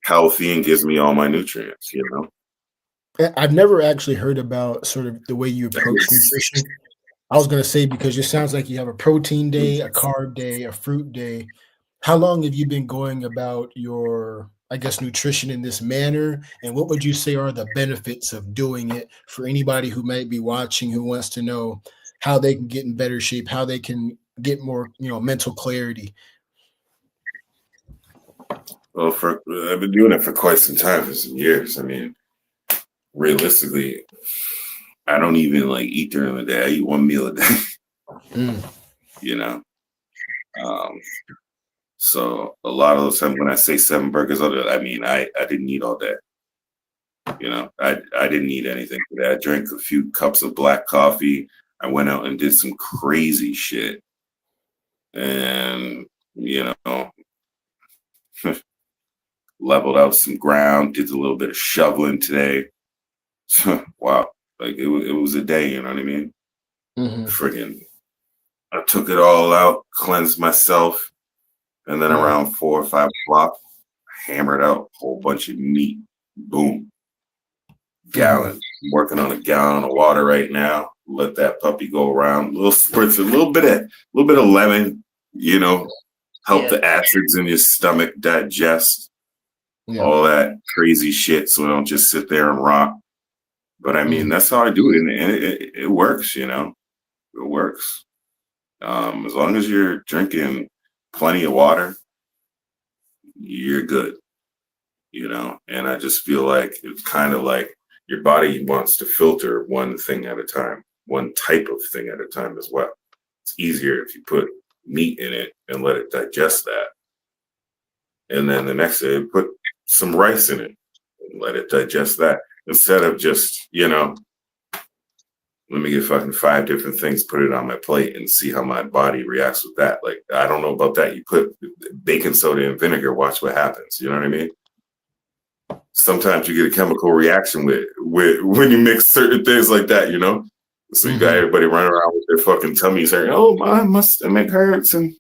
healthy and gives me all my nutrients, you know. I've never actually heard about sort of the way you approach nutrition. I was gonna say because it sounds like you have a protein day, a carb day, a fruit day. How long have you been going about your, I guess, nutrition in this manner? And what would you say are the benefits of doing it for anybody who might be watching who wants to know how they can get in better shape, how they can get more, mental clarity? Well, I've been doing it for quite some time, for some years. I mean, realistically, I don't even like eat during the day. I eat one meal a day, Mm, you know. Um, so a lot of those times when I say 7 burgers, I mean I didn't eat all day. You know, I didn't eat anything today. I drank a few cups of black coffee. I went out and did some crazy shit, and you know, leveled out some ground. Did a little bit of shoveling today. Wow, like it was a day. You know what I mean? mhm, Friggin', I took it all out, cleansed myself, and then mhm, around 4 or 5 o'clock, hammered out a whole bunch of meat. Boom, mhm, gallon. I'm working on a gallon of water right now. Let that puppy go around. Little spritz, a little bit of lemon, you know, help Yeah. the acids in your stomach digest yeah. all that crazy shit, so I don't just sit there and rot. But I mean, Mhm, that's how I do it, and it works. You know, it works. As long as you're drinking plenty of water, you're good. You know, and I just feel like it's kind of like your body wants to filter one thing at a time, one type of thing at a time as well. It's easier if you put meat in it and let it digest that. And then the next day, put some rice in it and let it digest that. Instead of just, you know, let me get fucking 5 different things, put it on my plate and see how my body reacts with that. Like, I don't know about that. You put baking soda and vinegar, watch what happens. You know what I mean? Sometimes you get a chemical reaction with when you mix certain things like that, you know? So you got mhm, everybody running around with their fucking tummies hurting. Oh, my stomach hurts. And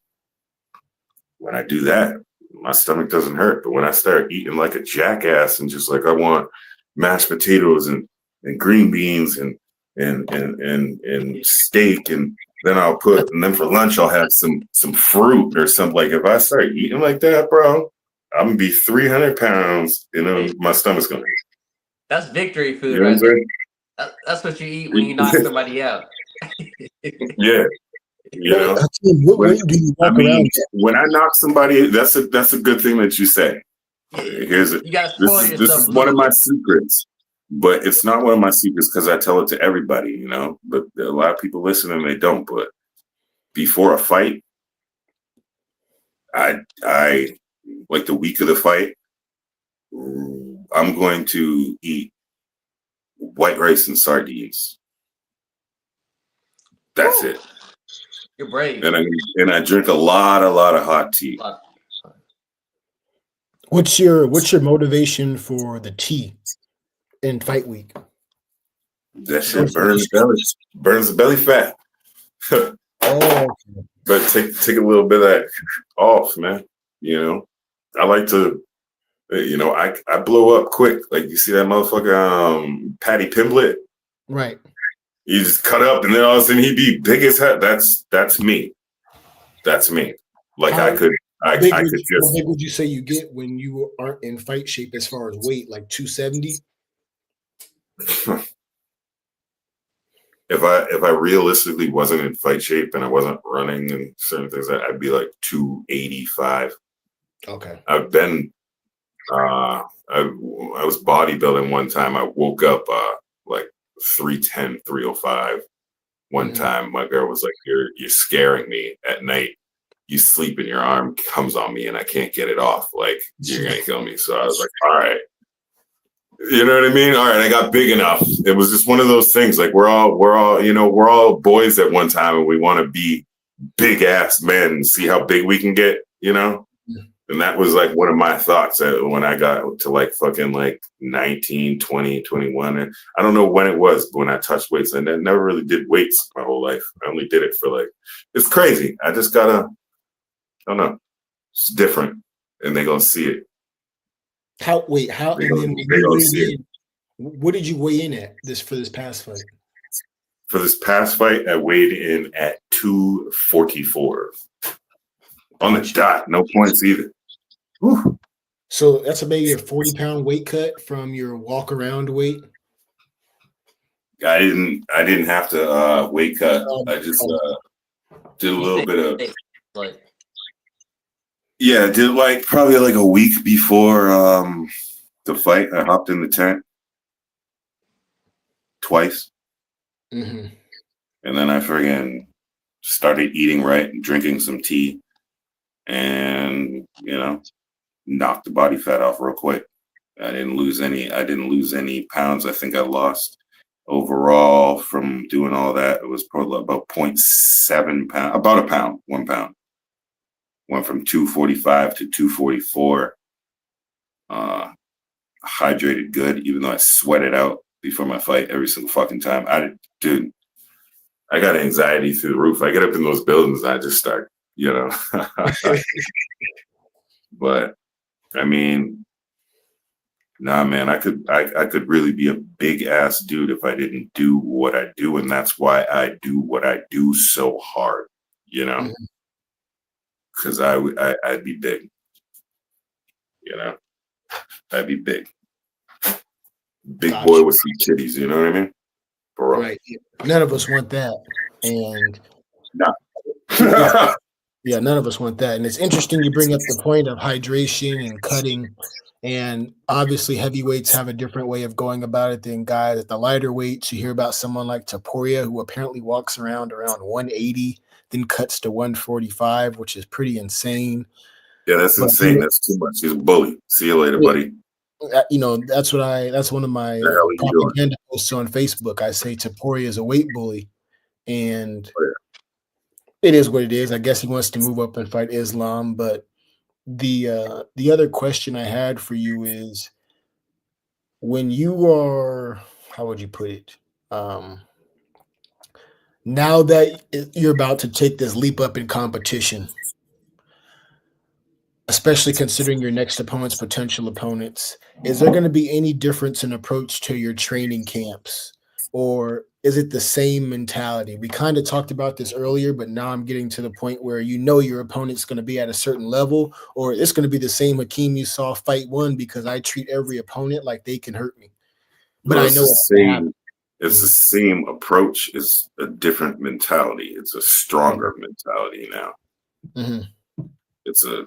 when I do that, my stomach doesn't hurt. But when I start eating like a jackass and just like I want mashed potatoes and green beans and steak and then for lunch I'll have some fruit or something. Like if I start eating like that, bro, I'm gonna be 300 pounds and then Hey, my stomach's gonna, that's victory you food know right there. what That's what you eat when you I'm knock saying? somebody out. Yeah, you Well, know. Hakeem, what When weight do you I walk mean, around at? when I knock somebody, that's a good thing that you say. Yeah, Here's it. you gotta This spoil is this yourself is a one little of my bit. secrets, but it's not one of my secrets because I tell it to everybody, you know. But a lot of people listen and they don't. But before a fight, I like the week of the fight, I'm going to eat white rice and sardines. That's Woo, it, you're brave. and I drink a lot of hot tea. Lot- What's your motivation for the tea in fight week? That shit burns the belly fat. Oh, But take a little bit of that off, man. You know, I like to, I blow up quick. Like you see that motherfucker, Patty Pimblett. right. You just cut up, and then all of a sudden he'd be big as hell. That's me. That's me. Like How I could how big just how big would you say you get when you aren't in fight shape as far as weight, like 270? if I realistically wasn't in fight shape and I wasn't running and certain things, I'd be like 285. Okay. I've been I was bodybuilding one time. I woke up like 310, 305. One time my girl was like, You're scaring me at night. You sleep and your arm comes on me and I can't get it off. Like, you're gonna kill me. So I was like, all right. You know what I mean? All right, I got big enough. It was just one of those things. Like we're all boys at one time and we want to be big ass men and see how big we can get, And that was like one of my thoughts when I got to like fucking like 19, 20, 21. And I don't know when it was when I touched weights. I never really did weights my whole life. I only did it for like, it's crazy. I just gotta, I don't know. It's different. And they're gonna see it. How They and gonna, then they gonna see it. what did you weigh in at for this past fight? For this past fight, I weighed in at 244. On the dot, no points either. Whew. So that's maybe a 40-pound weight cut from your walk around weight. I didn't have to weight cut. I just did a little bit of like did like probably like a week before the fight. I hopped in the tent twice. Mm-hmm. And then I friggin' started eating right and drinking some tea and knocked the body fat off real quick. I didn't lose any pounds. I think I lost overall from doing all that. It was probably about 0.7 pounds, about a pound, 1 pound. Went from 245 to 244. Hydrated good, even though I sweated out before my fight every single fucking time. I got anxiety through the roof. I get up in those buildings and I just start, But I mean, nah, man, I could really be a big ass dude if I didn't do what I do, and that's why I do what I do so hard, because I'd be big, I'd be big, Gotcha. Boy with some titties, you know what I mean? Right. None of us want that, and no. yeah, none of us want that. And it's interesting you bring up the point of hydration and cutting. And obviously, heavyweights have a different way of going about it than guys at the lighter weights. You hear about someone like Taporia, who apparently walks around 180, then cuts to 145, which is pretty insane. Yeah, that's insane. That's too much. He's a bully. See you later, buddy. That's one of my propaganda posts on Facebook. I say Taporia is a weight bully, and it is what it is. I guess he wants to move up and fight Islam, but the other question I had for you is, when you are, how would you put it? Now that you're about to take this leap up in competition, especially considering your next opponent's potential opponents, is there going to be any difference in approach to your training camps? Or is it the same mentality? We kind of talked about this earlier, but now I'm getting to the point where your opponent's going to be at a certain level, or it's going to be the same Hakeem you saw fight one because I treat every opponent like they can hurt me. But I know it's the same approach. It's a different mentality. It's a stronger mentality now. Mm-hmm. It's a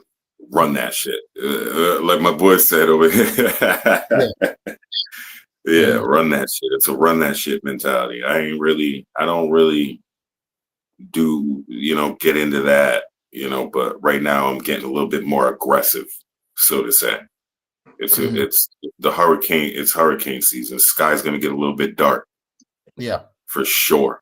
run that shit. Like my boy said over here. Yeah, run that shit. It's a run that shit mentality. I don't really do, get into that, but right now I'm getting a little bit more aggressive, so to say. It's the hurricane. It's hurricane season. Sky's going to get a little bit dark. Yeah, for sure.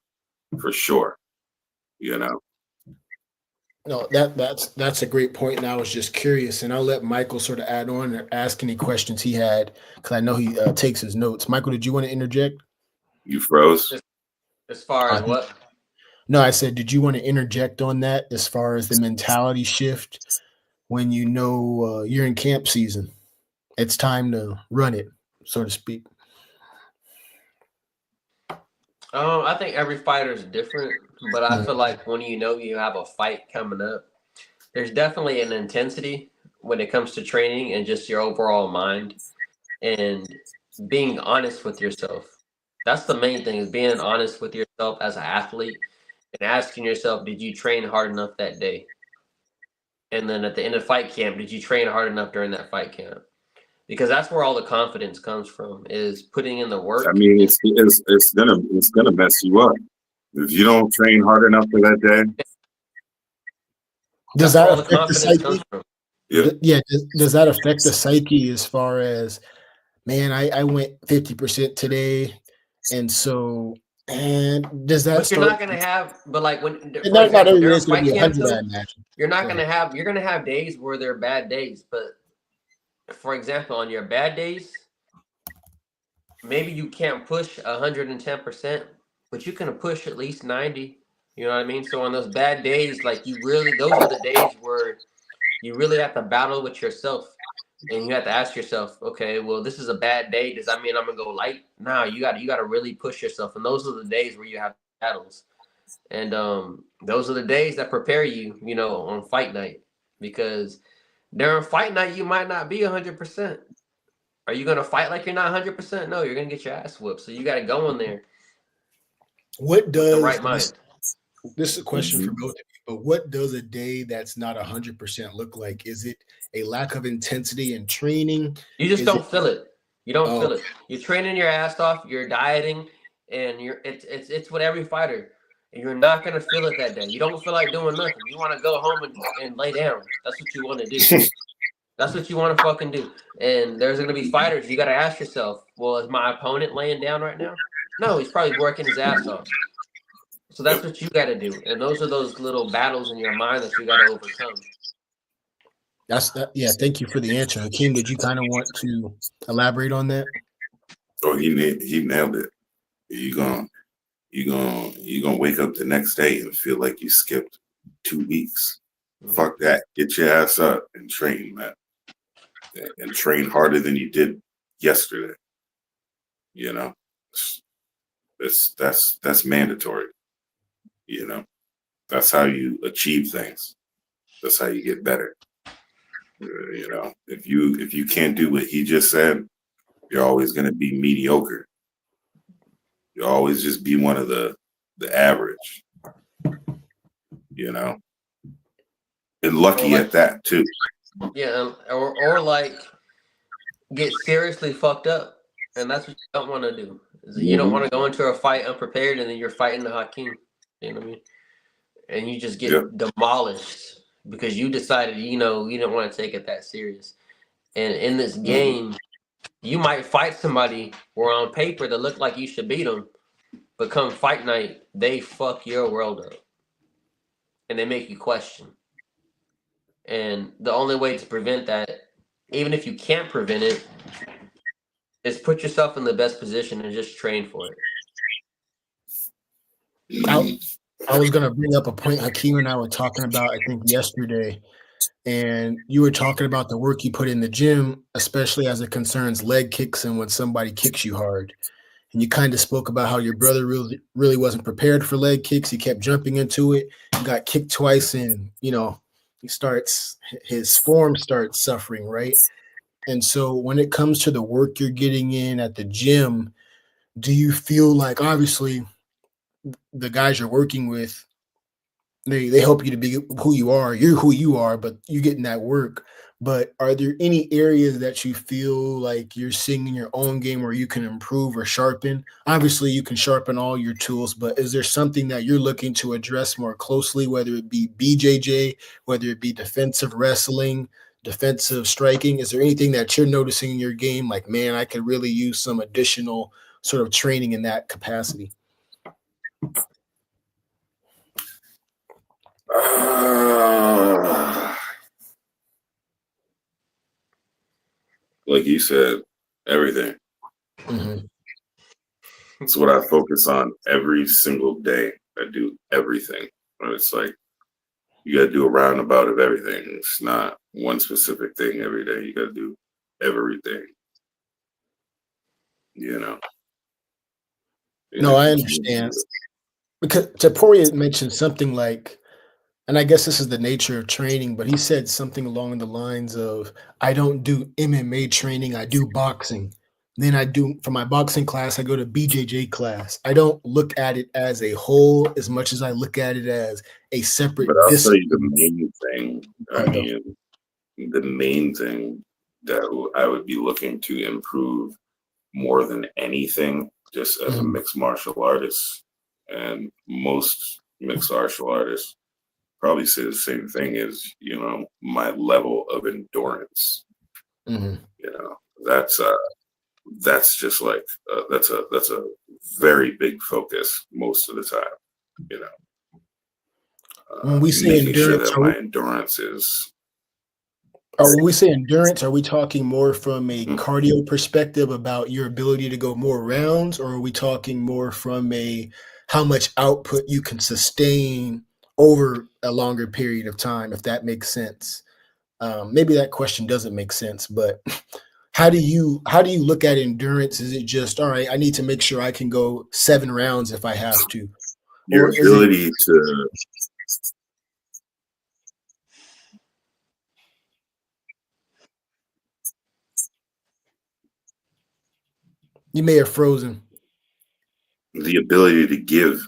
No, that's a great point, and I was just curious, and I'll let Michael sort of add on or ask any questions he had because I know he takes his notes. Michael, did you want to interject? You froze. As far as Uh, what? no, I said, did you want to interject on that as far as the mentality shift when you know you're in camp season? It's time to run it, so to speak. I think every fighter is different, but I feel Mhm. like when you know you have a fight coming up, there's definitely an intensity when it comes to training and just your overall mind and being honest with yourself. That's the main thing is being honest with yourself as an athlete and asking yourself, did you train hard enough that day? And then at the end of fight camp, did you train hard enough during that fight camp? Because that's where all the confidence comes from is putting in the I work. mean, it's gonna mess you up if you don't train hard enough for that day. Does That's where that all the affect the confidence comes psyche? from. Yeah, Yeah, does that affect the psyche as far as, man, I went 50% today, and so, and does that But you're start? not gonna have, but like when, And for not example, every day during is going to fight be camp 100, I though, imagine. Go ahead. you're gonna have days where they're bad days. But for example, on your bad days, maybe you can't push 110%, but you can push at least 90. You know what I mean? So on those bad days, like you really, those are the days where you really have to battle with yourself. And you have to ask yourself, okay, well, this is a bad day. Does that mean I'm gonna go light? No, you got to really push yourself. And those are the days where you have battles. And those are the days that prepare you, on fight night. Because during fight night, you might not be 100%. Are you gonna fight like you're not 100%? No, you're gonna get your ass whooped. So you got to go in there What with the does right this? mind. This is a question for Mhm. both of you. But what does a day that's not 100% look like? Is it a lack of intensity in training? You just Is it? don't feel it. You don't Oh, feel it. You're training your ass off. You're dieting, and it's with every fighter. And you're not gonna feel it that day. You don't feel like doing nothing. You want to go home and lay down. That's what you want to do. That's what you want to fucking do. And there's gonna be fighters. You got to ask yourself, well, is my opponent laying down right now? No, he's probably working his ass off. So that's Yep. what you got to do. And those are those little battles in your mind that you got to overcome. that's that. Yeah, thank you for the answer. Hakeem, did you kind of want to elaborate on that? So he nailed it. You gonna wake up the next day and feel like you skipped 2 weeks. Mhm. Fuck that. Get your ass up and train, man, and train harder than you did yesterday. You know, that's mandatory. You know, that's how you achieve things. That's how you get better. If you can't do what he just said, you're always gonna be mediocre. You'll always just be one of the average. You know, and Or lucky like, at that too. yeah, or like get seriously fucked up, and that's what you don't want to do. Is that you don't Hmm. want to go into a fight unprepared, and then you're fighting the Hakeem. You know what I mean? And you just Yeah. get demolished because you decided, you didn't want to take it that serious. And in this Hmm. game, you might fight somebody where on paper they look like you should beat them, but come fight night, they fuck your world up, and they make you question. And the only way to prevent that, even if you can't prevent it, is put yourself in the best position and just train for it. I, I was going to bring up a point Hakeem and I were talking about, I think, yesterday. And you were talking about the work you put in the gym, especially as it concerns leg kicks and when somebody kicks you hard. And you kind of spoke about how your brother really wasn't prepared for leg kicks. He kept jumping into it. He got kicked twice, and his form starts suffering, right? And so when it comes to the work you're getting in at the gym, do you feel like, obviously, the guys you're working with, they help you to be who you are. You're who you are, but you're getting that work. But are there any areas that you feel like you're seeing in your own game where you can improve or sharpen? Obviously, you can sharpen all your tools, but is there something that you're looking to address more closely, whether it be BJJ, whether it be defensive wrestling, defensive striking? Is there anything that you're noticing in your game like, man, I could really use some additional sort of training in that capacity? Like you said, everything. Mhm. It's what I focus on every single day. I do everything. And it's like you got to do a roundabout of everything. It's not one specific thing every day. You got to do everything. You know. And No, if I you can't understand. do Because Taporia mentioned something like, and I guess this is the nature of training, but he said something along the lines of, I don't do MMA training, I do boxing. Then I do, for my boxing class, I go to BJJ class. I don't look at it as a whole as much as I look at it as a but separate I'll tell you the discipline. main thing. Go I ahead, though. mean, the main thing that I would be looking to improve more than anything, just as a Mhm, mixed martial artist, and most mixed martial artists probably say the same thing is, my level of endurance. mhm. You know, that's just like that's a very big focus most of the time. You know, When we say making sure endurance, that my endurance is. when we say endurance, are we talking more from a Hmm. cardio perspective about your ability to go more rounds, or are we talking more from a how much output you can sustain over a longer period of time, if that makes sense? Maybe that question doesn't make sense, but how do you look at endurance? Is it just all right? I need to make sure I can go 7 rounds if I have to, Your or is it ability to. you may have frozen? The ability to give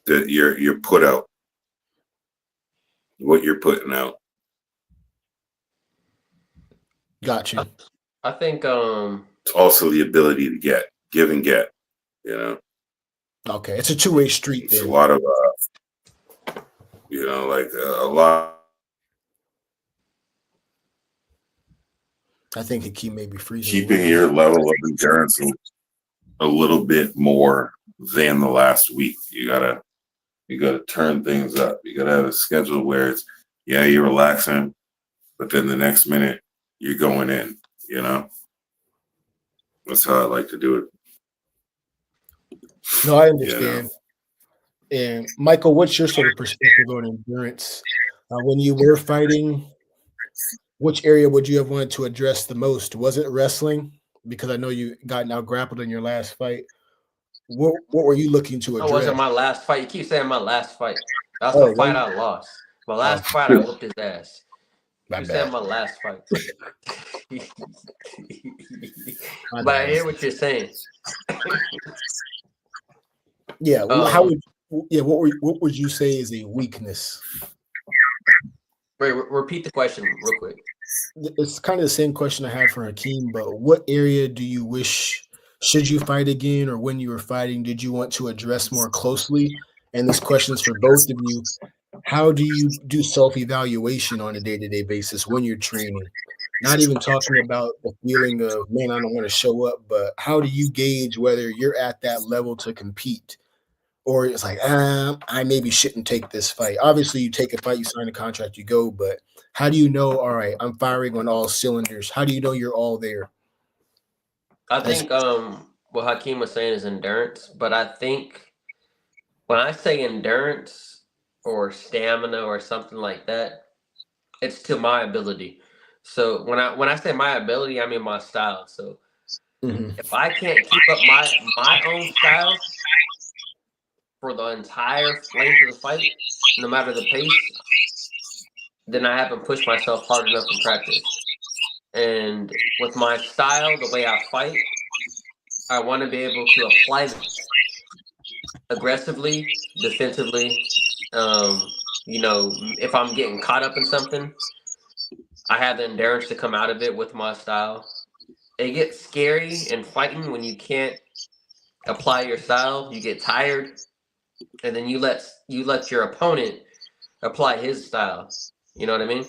that you're put out what you're putting out. Got I, you. I think It's also the ability to give and get. You know, Okay, it's a two-way street it's a then. lot of like a lot. I think Hakeem may be freezing a little Keeping bit. your level of endurance a little bit more than the last week. You gotta turn things up. You gotta have a schedule where it's you're relaxing, but then the next minute you're going in. You know, that's how I like to do it. No, I You know, understand. And Michael, what's your sort of perspective on endurance? When you were fighting, which area would you have wanted to address the most? Was it wrestling? Because I know you got now grappled in your last fight. What were you looking to that wasn't address? my last fight. You keep saying my last fight. That's the Oh, fight one. I lost. My Oh, last fight, I whooped his ass. my You said bad. my last fight. My But I bad. hear what you're saying. Yeah. How Um, would yeah? What would you say is a weakness? wait, repeat the question real quick. It's kind of the same question I had for Hakeem, but what area do you wish, should you fight again, or when you were fighting, did you want to address more closely? And this question is for both of you. How do you do self-evaluation on a day-to-day basis when you're training? Not even talking about the feeling of, man, I don't want to show up, but how do you gauge whether you're at that level to compete? Or it's like, I maybe shouldn't take this fight. Obviously, you take a fight, you sign a contract, you go. But how do you know? All right, I'm firing on all cylinders. How do you know you're all there? I As think what Hakeem was saying is endurance, but I think when I say endurance or stamina or something like that, it's to my ability. So when I say my ability, I mean my style. So Mhm, if I can't keep up my own style for the entire length of the fight, no matter the pace, then I haven't pushed myself hard enough in practice. And with my style, the way I fight, I want to be able to apply that aggressively, defensively. If I'm getting caught up in something, I have the endurance to come out of it with my style. It gets scary in fighting when you can't apply your style. You get tired, and then you let your opponent apply his style. You know what I mean?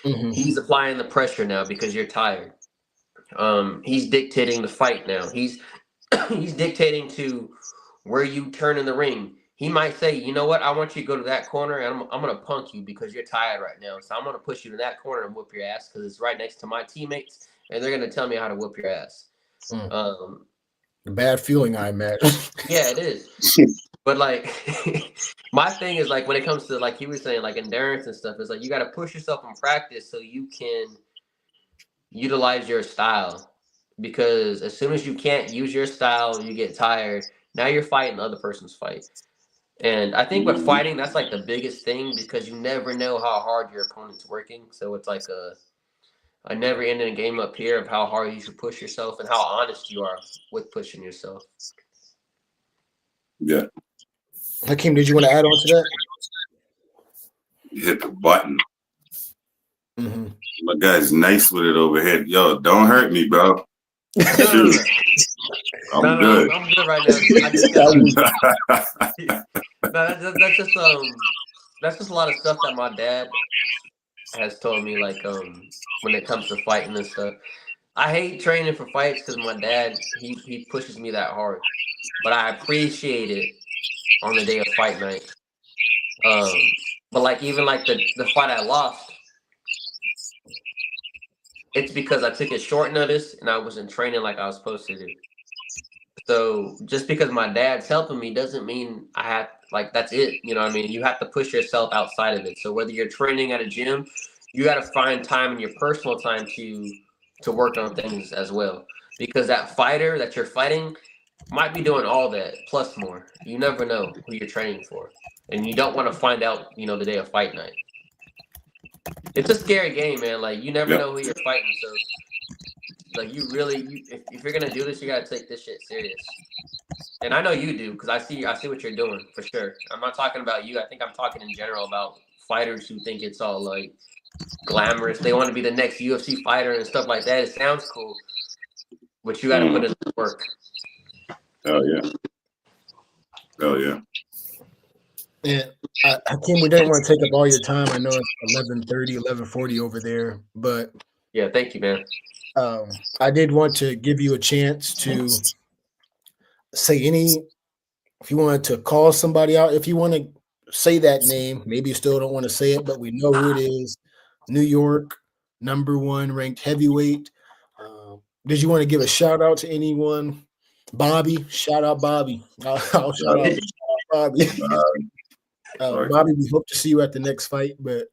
mhm, He's applying the pressure now because you're tired. He's dictating the fight now. He's he's dictating to where you turn in the ring. he might say, you know what, I want you to go to that corner, and I'm gonna punk you because you're tired right now. So I'm gonna push you to that corner and whoop your ass because it's right next to my teammates, and they're gonna tell me how to whoop your ass. A bad feeling, I imagine. Yeah, it is. But like, my thing is like when it comes to like he was saying like endurance and stuff, is like you got to push yourself in practice so you can utilize your style. Because as soon as you can't use your style, you get tired. Now you're fighting the other person's fight. And I think with fighting, that's like the biggest thing because you never know how hard your opponent's working. So it's like a never ending game up here of how hard you should push yourself and how honest you are with pushing yourself. Yeah. Hakeem, did you want to add on to that? Hit the button. Mm-hmm. My guy's nice with it over here. Yo, don't hurt me, bro. No, I'm good. I'm good right now. I just got that's just a lot of stuff that my dad has told me. Like when it comes to fighting and stuff, I hate training for fights because my dad he pushes me that hard, but I appreciate it on the day of fight night. But like even like the fight I lost, it's because I took it short notice and I wasn't training like I was supposed to do. So just because my dad's helping me doesn't mean I have like that's it. You know what I mean? You have to push yourself outside of it. So whether you're training at a gym, you got to find time in your personal time to work on things as well. Because that fighter that you're fighting might be doing all that plus more. You never know who you're training for, and you don't want to find out. You know the day of fight night. It's a scary game, man. Like you never know who you're fighting. So like you really, if you're gonna do this, you gotta take this shit serious. And I know you do because I see what you're doing for sure. I'm not talking about you. I think I'm talking in general about fighters who think it's all like glamorous. They want to be the next UFC fighter and stuff like that. It sounds cool, but you got to put in the work. Oh yeah. Oh yeah. Yeah, Hakeem, we didn't want to take up all your time. I know it's 11:30, 11:40 over there, but yeah, thank you, man. I did want to give you a chance to say if you wanted to call somebody out, if you want to say that name, maybe you still don't want to say it, but we know who it is. New York, #1 ranked heavyweight. Did you want to give a shout out to anyone? Bobby, shout out Bobby. I'll shout out Bobby. Bobby, we hope to see you at the next fight, but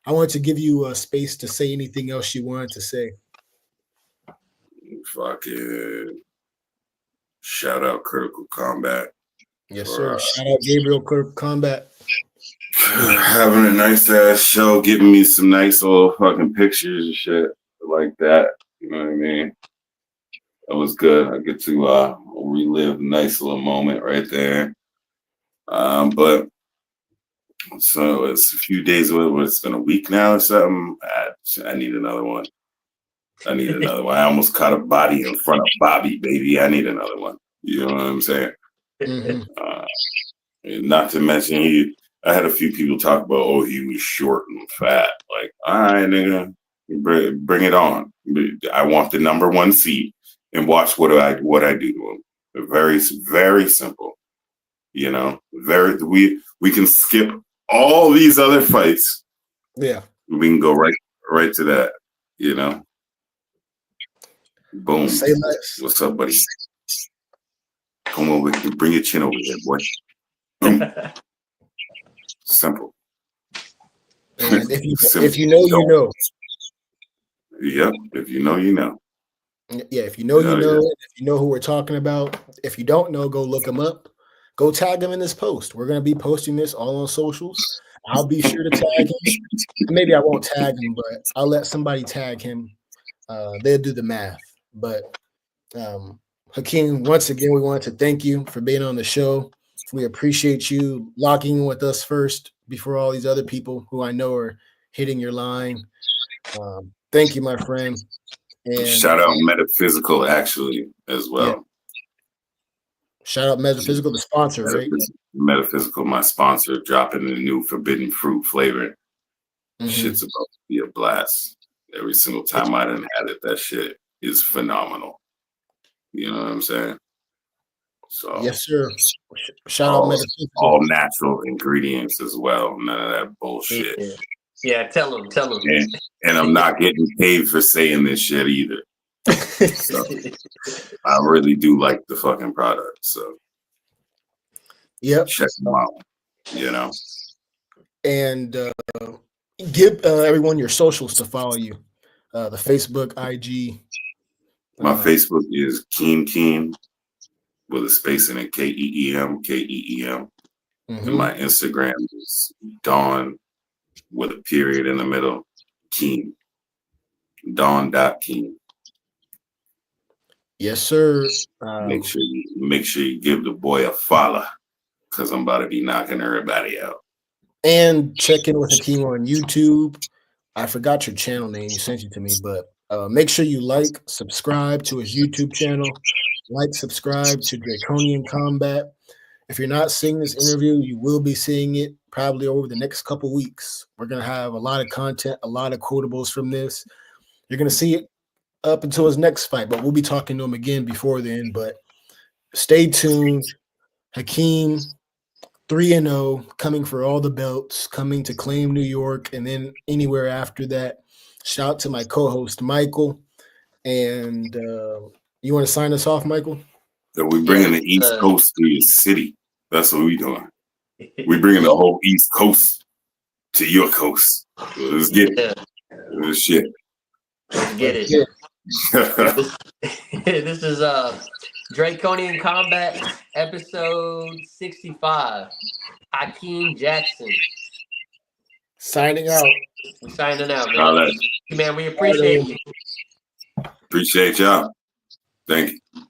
I wanted to give you a space to say anything else you wanted to say. Fucking shout out Critical Combat. Yes, sir. Shout out Gabriel Critical Combat. Having a nice ass show, giving me some nice little fucking pictures and shit like that. You know what I mean? That was good. I get to relive a nice little moment right there. But so it's a few days away. It's been a week now or something. I need another one. I almost caught a body in front of Bobby, baby. I need another one. You know what I'm saying? Mm-hmm. Not to mention I had a few people talk about, oh, he was short and fat. Like, all right, nigga, bring it on. I want the #1 seed and watch what I do to him. Very, very simple. You know, we can skip all these other fights. Yeah, we can go right to that. You know, boom. Say less. What's up, buddy? Come over, bring your chin over here, boy. Boom. Simple. And if you know, you know. Yep. If you know, you know. Yeah, if you know, you know. Yeah. If you know who we're talking about. If you don't know, go look him up. Go tag him in this post. We're going to be posting this all on socials. I'll be sure to tag him. Maybe I won't tag him, but I'll let somebody tag him. They'll do the math. But Hakeem, once again, we wanted to thank you for being on the show. We appreciate you locking in with us first before all these other people who I know are hitting your line. Thank you, my friend. And shout out Metaphysical, actually, as well. Yeah. Shout out Metaphysical, the sponsor, right? Metaphysical, my sponsor, dropping the new forbidden fruit flavor. Mm-hmm. Shit's about to be a blast. Every single time I done had it, that shit is phenomenal. You know what I'm saying? So Yes, sir. Shout out all, Metaphysical. all natural ingredients as well. None of that bullshit. Yeah, tell him. And I'm not getting paid for saying this shit either. So I really do like the fucking product. So Yep. check them out. You know. And give everyone your socials to follow you. The Facebook, IG. My Facebook is Keem with a space in it, Keem. And my Instagram is Dawn with a period in the middle, Keem. Dawn.Keem. Yes, sir. Make sure you give the boy a follow, because I'm about to be knocking everybody out. And check in with Hakeem on YouTube. I forgot your channel name. You sent it to me, but make sure you like, subscribe to his YouTube channel. Like, subscribe to Draconian Combat. If you're not seeing this interview, you will be seeing it probably over the next couple weeks. We're going to have a lot of content, a lot of quotables from this. You're going to see it up until his next fight, but we'll be talking to him again before then. But stay tuned. Hakeem, 3-0, coming for all the belts, coming to claim New York and then anywhere after that. Shout out to my co-host, Michael. And you want to sign us off, Michael? So we're bringing the East Coast to your city. That's what we're doing. We're bringing the whole East Coast to your coast. Let's get it. This shit. Let's get it. This is Draconian Combat episode 65. Hakeem Jackson. Signing out. We're signing out, man. All right. Man, we appreciate you. Appreciate y'all. Thank you.